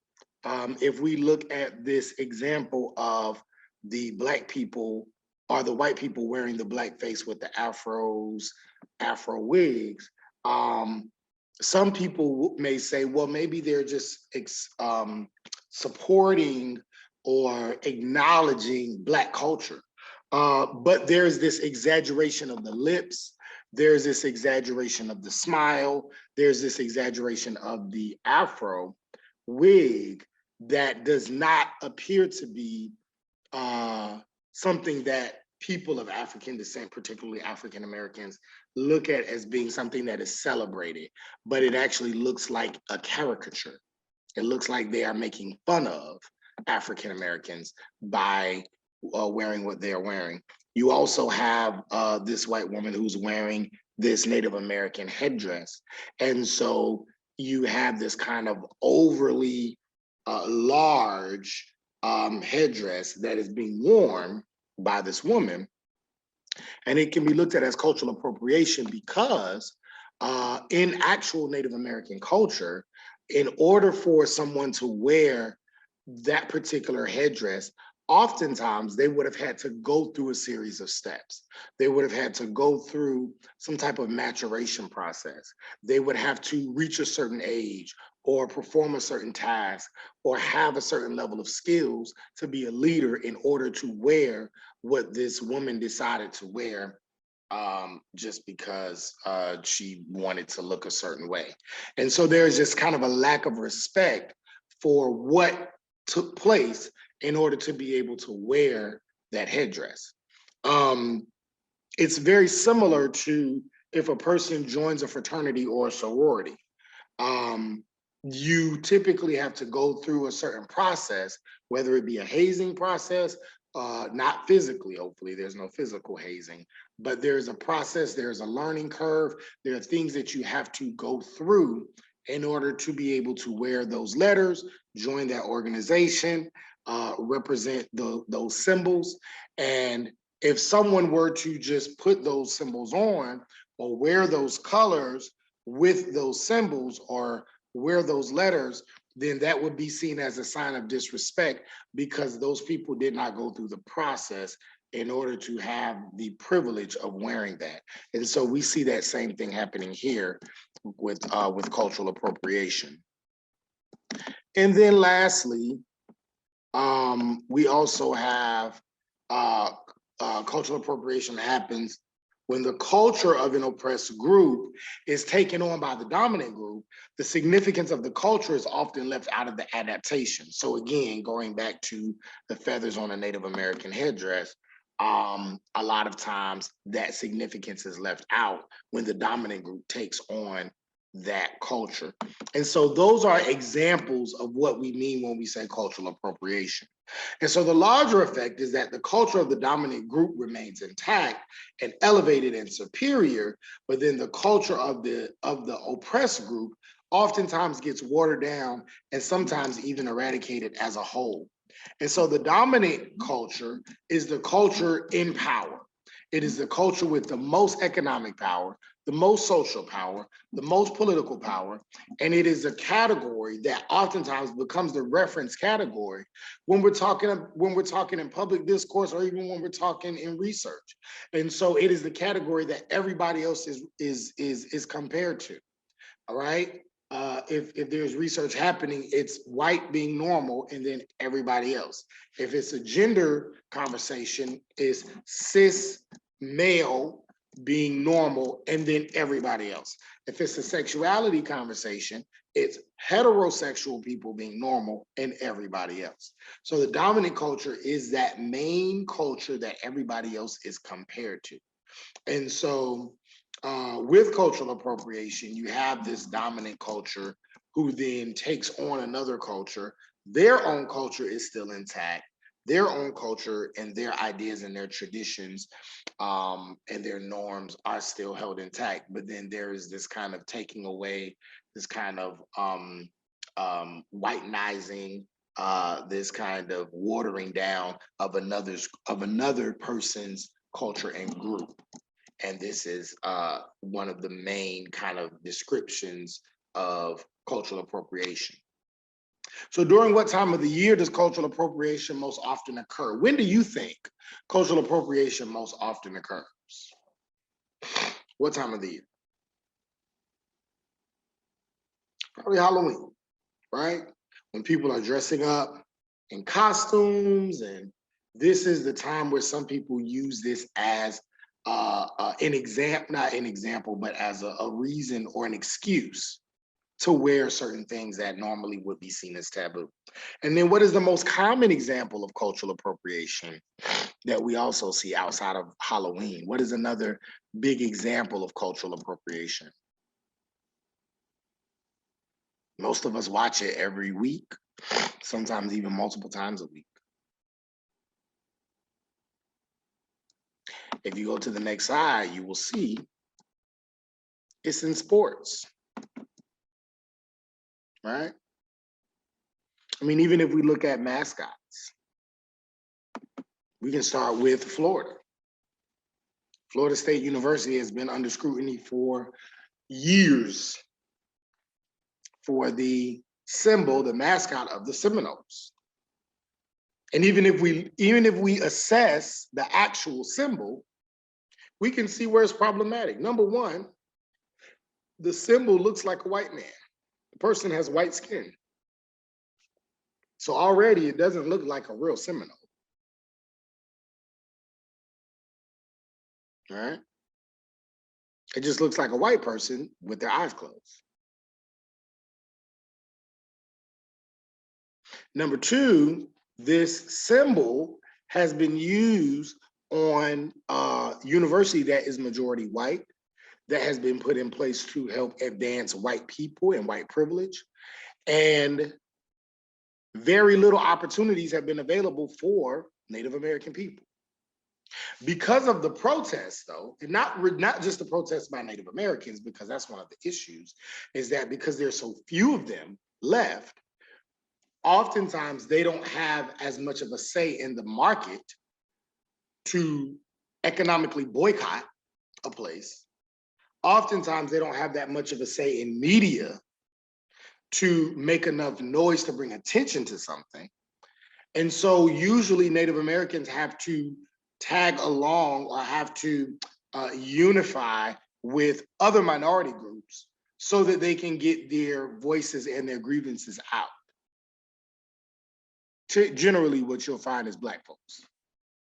if we look at this example of the Black people or the white people wearing the blackface with the afros, afro wigs, some people may say, well, maybe they're just supporting or acknowledging Black culture. But there's this exaggeration of the lips, there's this exaggeration of the smile, there's this exaggeration of the afro wig that does not appear to be something that people of African descent, particularly African Americans, look at as being something that is celebrated, but it actually looks like a caricature. It looks like they are making fun of African Americans by wearing what they're wearing. You also have this white woman who's wearing this Native American headdress. And so you have this kind of overly large headdress that is being worn by this woman. And it can be looked at as cultural appropriation because in actual Native American culture, in order for someone to wear that particular headdress, oftentimes they would have had to go through a series of steps. They would have had to go through some type of maturation process. They would have to reach a certain age or perform a certain task or have a certain level of skills to be a leader in order to wear what this woman decided to wear just because she wanted to look a certain way. And so there's just kind of a lack of respect for what took place in order to be able to wear that headdress. It's very similar to if a person joins a fraternity or a sorority. You typically have to go through a certain process, whether it be a hazing process, not physically, hopefully there's no physical hazing, but there's a process, there's a learning curve, there are things that you have to go through in order to be able to wear those letters, join that organization, represent those symbols. And if someone were to just put those symbols on or wear those colors with those symbols or wear those letters, then that would be seen as a sign of disrespect because those people did not go through the process in order to have the privilege of wearing that. And so we see that same thing happening here with cultural appropriation. And then lastly, we also have cultural appropriation happens when the culture of an oppressed group is taken on by the dominant group. The significance of the culture is often left out of the adaptation. So again, going back to the feathers on a Native American headdress, a lot of times that significance is left out when the dominant group takes on that culture. And so those are examples of what we mean when we say cultural appropriation. And so the larger effect is that the culture of the dominant group remains intact and elevated and superior, but then the culture of the oppressed group oftentimes gets watered down and sometimes even eradicated as a whole. And so the dominant culture is the culture in power. It is the culture with the most economic power, the most social power, the most political power, and it is a category that oftentimes becomes the reference category when we're talking in public discourse or even when we're talking in research. And so it is the category that everybody else is compared to. All right. If there's research happening, it's white being normal and then everybody else. If it's a gender conversation, it's cis male being normal and then everybody else. If it's a sexuality conversation, it's heterosexual people being normal and everybody else. So the dominant culture is that main culture that everybody else is compared to. And so with cultural appropriation, you have this dominant culture who then takes on another culture. Their own culture is still intact. Their own culture and their ideas and their traditions and their norms are still held intact. But then there is this kind of taking away, this kind of whitenizing, this kind of watering down of another person's culture and group. And this is one of the main kind of descriptions of cultural appropriation. So during what time of the year does cultural appropriation most often occur? When do you think cultural appropriation most often occurs? What time of the year? Probably Halloween, right? When people are dressing up in costumes, and this is the time where some people use this as an example, not an example, but as a reason or an excuse to wear certain things that normally would be seen as taboo. And then what is the most common example of cultural appropriation that we also see outside of Halloween? What is another big example of cultural appropriation? Most of us watch it every week, sometimes even multiple times a week. If you go to the next slide, you will see it's in sports, right? I mean, even if we look at mascots, we can start with Florida. Florida State University has been under scrutiny for years for the symbol, the mascot of the Seminoles. And even if we assess the actual symbol, we can see where it's problematic. Number one, the symbol looks like a white man. The person has white skin. So already it doesn't look like a real Seminole. All right. It just looks like a white person with their eyes closed. Number two, this symbol has been used on a university that is majority white, that has been put in place to help advance white people and white privilege. And very little opportunities have been available for Native American people. Because of the protests, though, and not just the protests by Native Americans, because that's one of the issues, is that because there's so few of them left, oftentimes they don't have as much of a say in the market to economically boycott a place. Oftentimes they don't have that much of a say in media to make enough noise to bring attention to something. And so usually Native Americans have to tag along or have to unify with other minority groups so that they can get their voices and their grievances out. Generally, what you'll find is Black folks,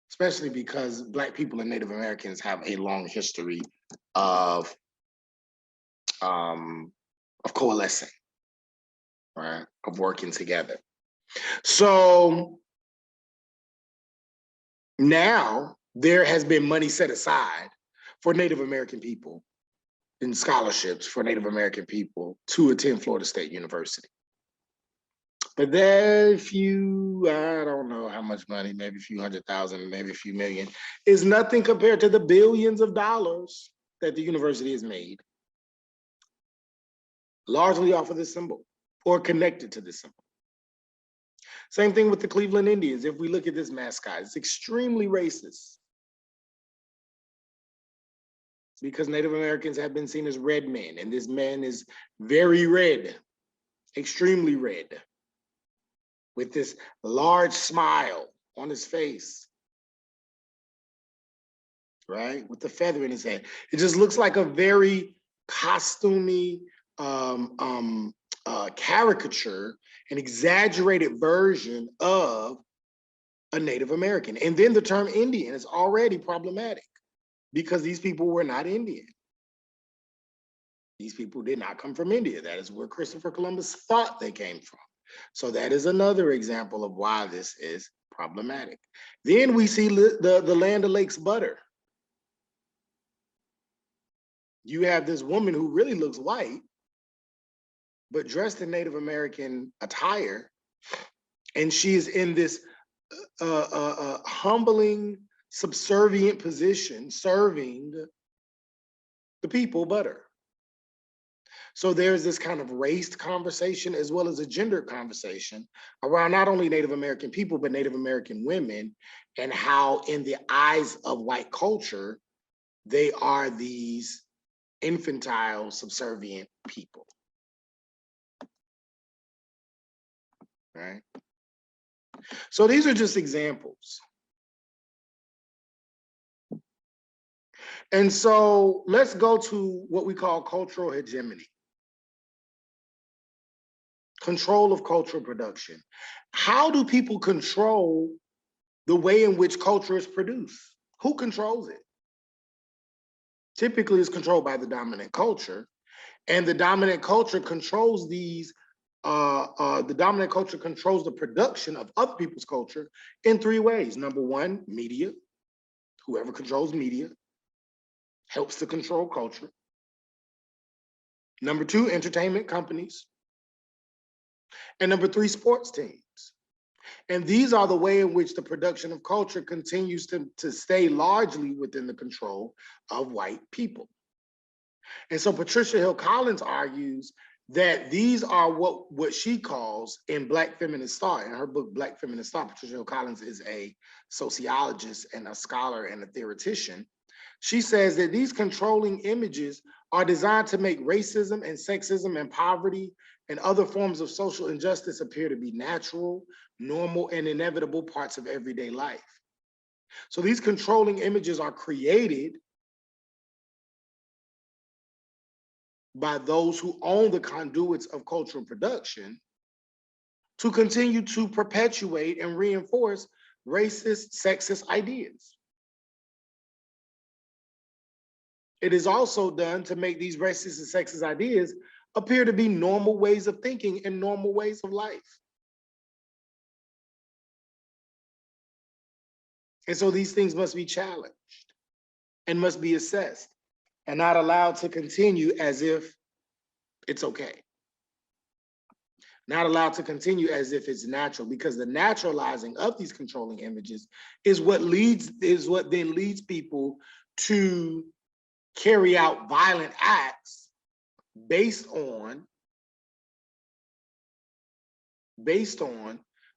especially because Black people and Native Americans have a long history of coalescing, right? Of working together. So now there has been money set aside for Native American people in scholarships for Native American people to attend Florida State University. But that I don't know how much money, maybe a few $100,000, maybe a few million, is nothing compared to the billions of dollars that the university has made, largely off of this symbol or connected to this symbol. Same thing with the Cleveland Indians. If we look at this mascot, it's extremely racist because Native Americans have been seen as red men, and this man is very red, extremely red, with this large smile on his face, right? With the feather in his head. It just looks like a very costumey caricature, an exaggerated version of a Native American. And then the term Indian is already problematic because these people were not Indian. These people did not come from India. That is where Christopher Columbus thought they came from. So that is another example of why this is problematic. Then we see the Land O'Lakes butter. You have this woman who really looks white, but dressed in Native American attire, and she is in this humbling, subservient position, serving the people butter. So there's this kind of race conversation as well as a gender conversation around not only Native American people, but Native American women, and how in the eyes of white culture, they are these infantile, subservient people. Right? So these are just examples. And so let's go to what we call cultural hegemony. Control of cultural production. How do people control the way in which culture is produced? Who controls it? Typically, it's controlled by the dominant culture, and the dominant culture controls these. The dominant culture controls the production of other people's culture in three ways. Number one, media. Whoever controls media helps to control culture. Number two, entertainment companies. And number three, sports teams. And these are the way in which the production of culture continues to stay largely within the control of white people. And so Patricia Hill Collins argues that these are what she calls in Black Feminist Thought. In her book, Black Feminist Thought, Patricia Hill Collins is a sociologist and a scholar and a theoretician. She says that these controlling images are designed to make racism and sexism and poverty and other forms of social injustice appear to be natural, normal, and inevitable parts of everyday life. So these controlling images are created by those who own the conduits of cultural production to continue to perpetuate and reinforce racist, sexist ideas. It is also done to make these racist and sexist ideas appear to be normal ways of thinking and normal ways of life. And so these things must be challenged and must be assessed and not allowed to continue as if it's okay. Not allowed to continue as if it's natural, because the naturalizing of these controlling images is what then leads people to carry out violent acts based on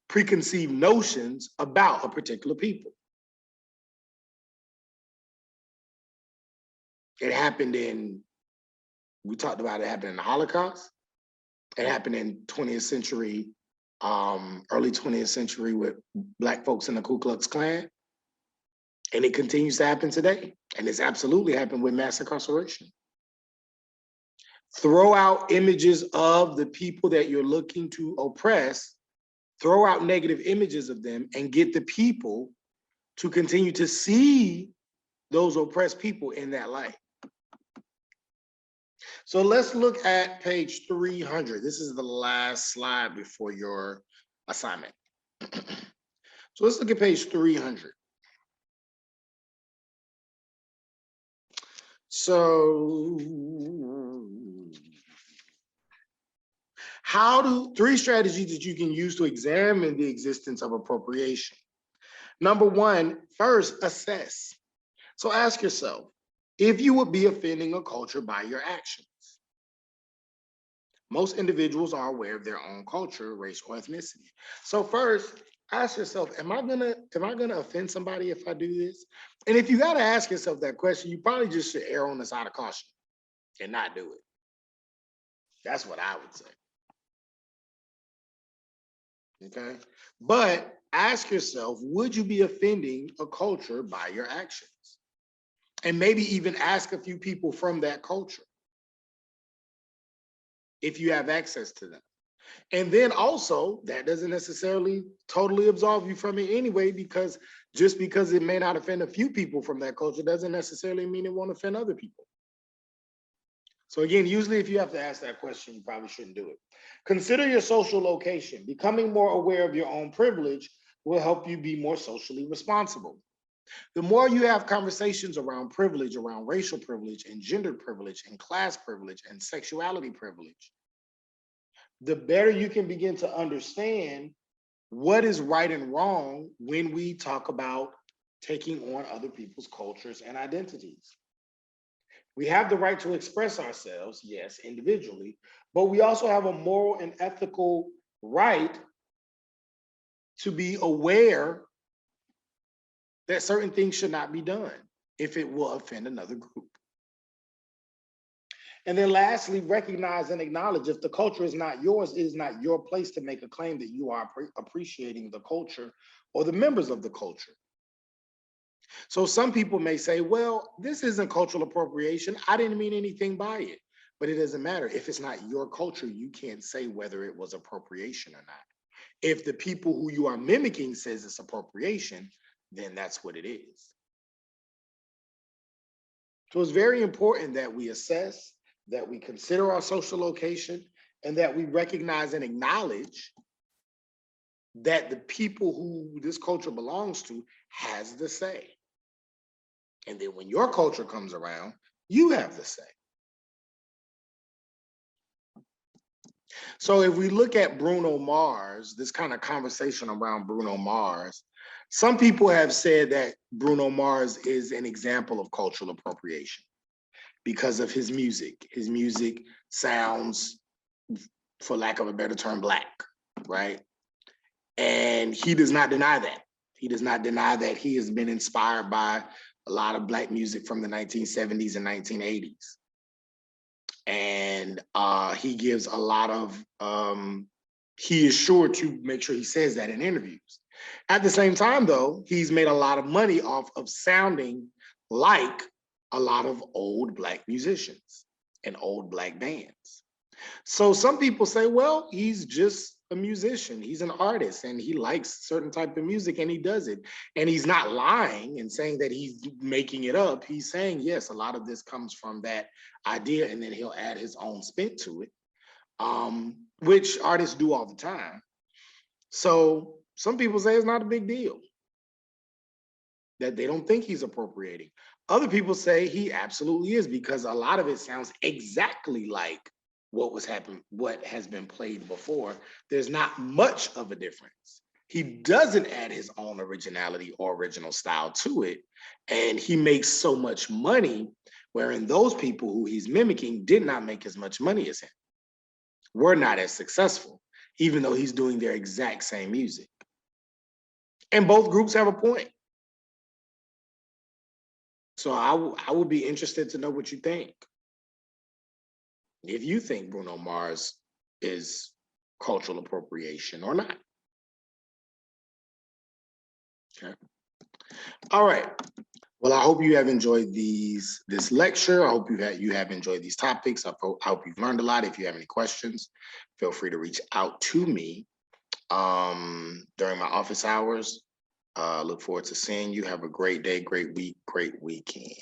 preconceived notions about a particular people. It happened we talked about it happened in the Holocaust. It happened in 20th century, early 20th century with Black folks in the Ku Klux Klan. And it continues to happen today. And it's absolutely happened with mass incarceration. Throw out images of the people that you're looking to oppress, throw out negative images of them, and get the people to continue to see those oppressed people in that light. So let's look at page 300. This is the last slide before your assignment. So let's look at page 300. So three strategies that you can use to examine the existence of appropriation. Number one, first, assess. So ask yourself if you would be offending a culture by your actions. Most individuals are aware of their own culture, race, or ethnicity. So first, ask yourself, am I gonna offend somebody if I do this? And if you gotta ask yourself that question, you probably just should err on the side of caution and not do it. That's what I would say. Okay. But ask yourself, would you be offending a culture by your actions? And maybe even ask a few people from that culture if you have access to them. And then also, that doesn't necessarily totally absolve you from it anyway, because just because it may not offend a few people from that culture doesn't necessarily mean it won't offend other people. So again, usually if you have to ask that question, you probably shouldn't do it. Consider your social location. Becoming more aware of your own privilege will help you be more socially responsible. The more you have conversations around privilege, around racial privilege and gender privilege and class privilege and sexuality privilege, the better you can begin to understand what is right and wrong when we talk about taking on other people's cultures and identities. We have the right to express ourselves, yes, individually, but we also have a moral and ethical right to be aware that certain things should not be done if it will offend another group. And then lastly, recognize and acknowledge if the culture is not yours, it is not your place to make a claim that you are appreciating the culture or the members of the culture. So some people may say, well, this isn't cultural appropriation. I didn't mean anything by it. But it doesn't matter. If it's not your culture, you can't say whether it was appropriation or not. If the people who you are mimicking says it's appropriation, then that's what it is. So it's very important that we assess, that we consider our social location, and that we recognize and acknowledge that the people who this culture belongs to has the say. And then when your culture comes around, you have the say. So if we look at Bruno Mars, this kind of conversation around Bruno Mars, some people have said that Bruno Mars is an example of cultural appropriation because of his music. His music sounds, for lack of a better term, Black, right? And he does not deny that. He does not deny that he has been inspired by a lot of Black music from the 1970s and 1980s. And he gives a lot of, he is sure to make sure he says that in interviews. At the same time, though, he's made a lot of money off of sounding like a lot of old Black musicians and old Black bands. So some people say, well, he's just a musician. He's an artist and he likes certain type of music and he does it. And he's not lying and saying that he's making it up. He's saying, yes, a lot of this comes from that idea, and then he'll add his own spin to it, which artists do all the time. So some people say it's not a big deal, that they don't think he's appropriating. Other people say he absolutely is, because a lot of it sounds exactly like what has been played before. There's not much of a difference. He doesn't add his own originality or original style to it. And he makes so much money, wherein those people who he's mimicking did not make as much money as him, were not as successful, even though he's doing their exact same music. And both groups have a point. So I would be interested to know what you think. If you think Bruno Mars is cultural appropriation or not. Okay. All right. Well, I hope you have enjoyed this lecture. I hope you have enjoyed these topics. I hope you've learned a lot. If you have any questions, feel free to reach out to me during my office hours. Look forward to seeing you. Have a great day, great week, great weekend.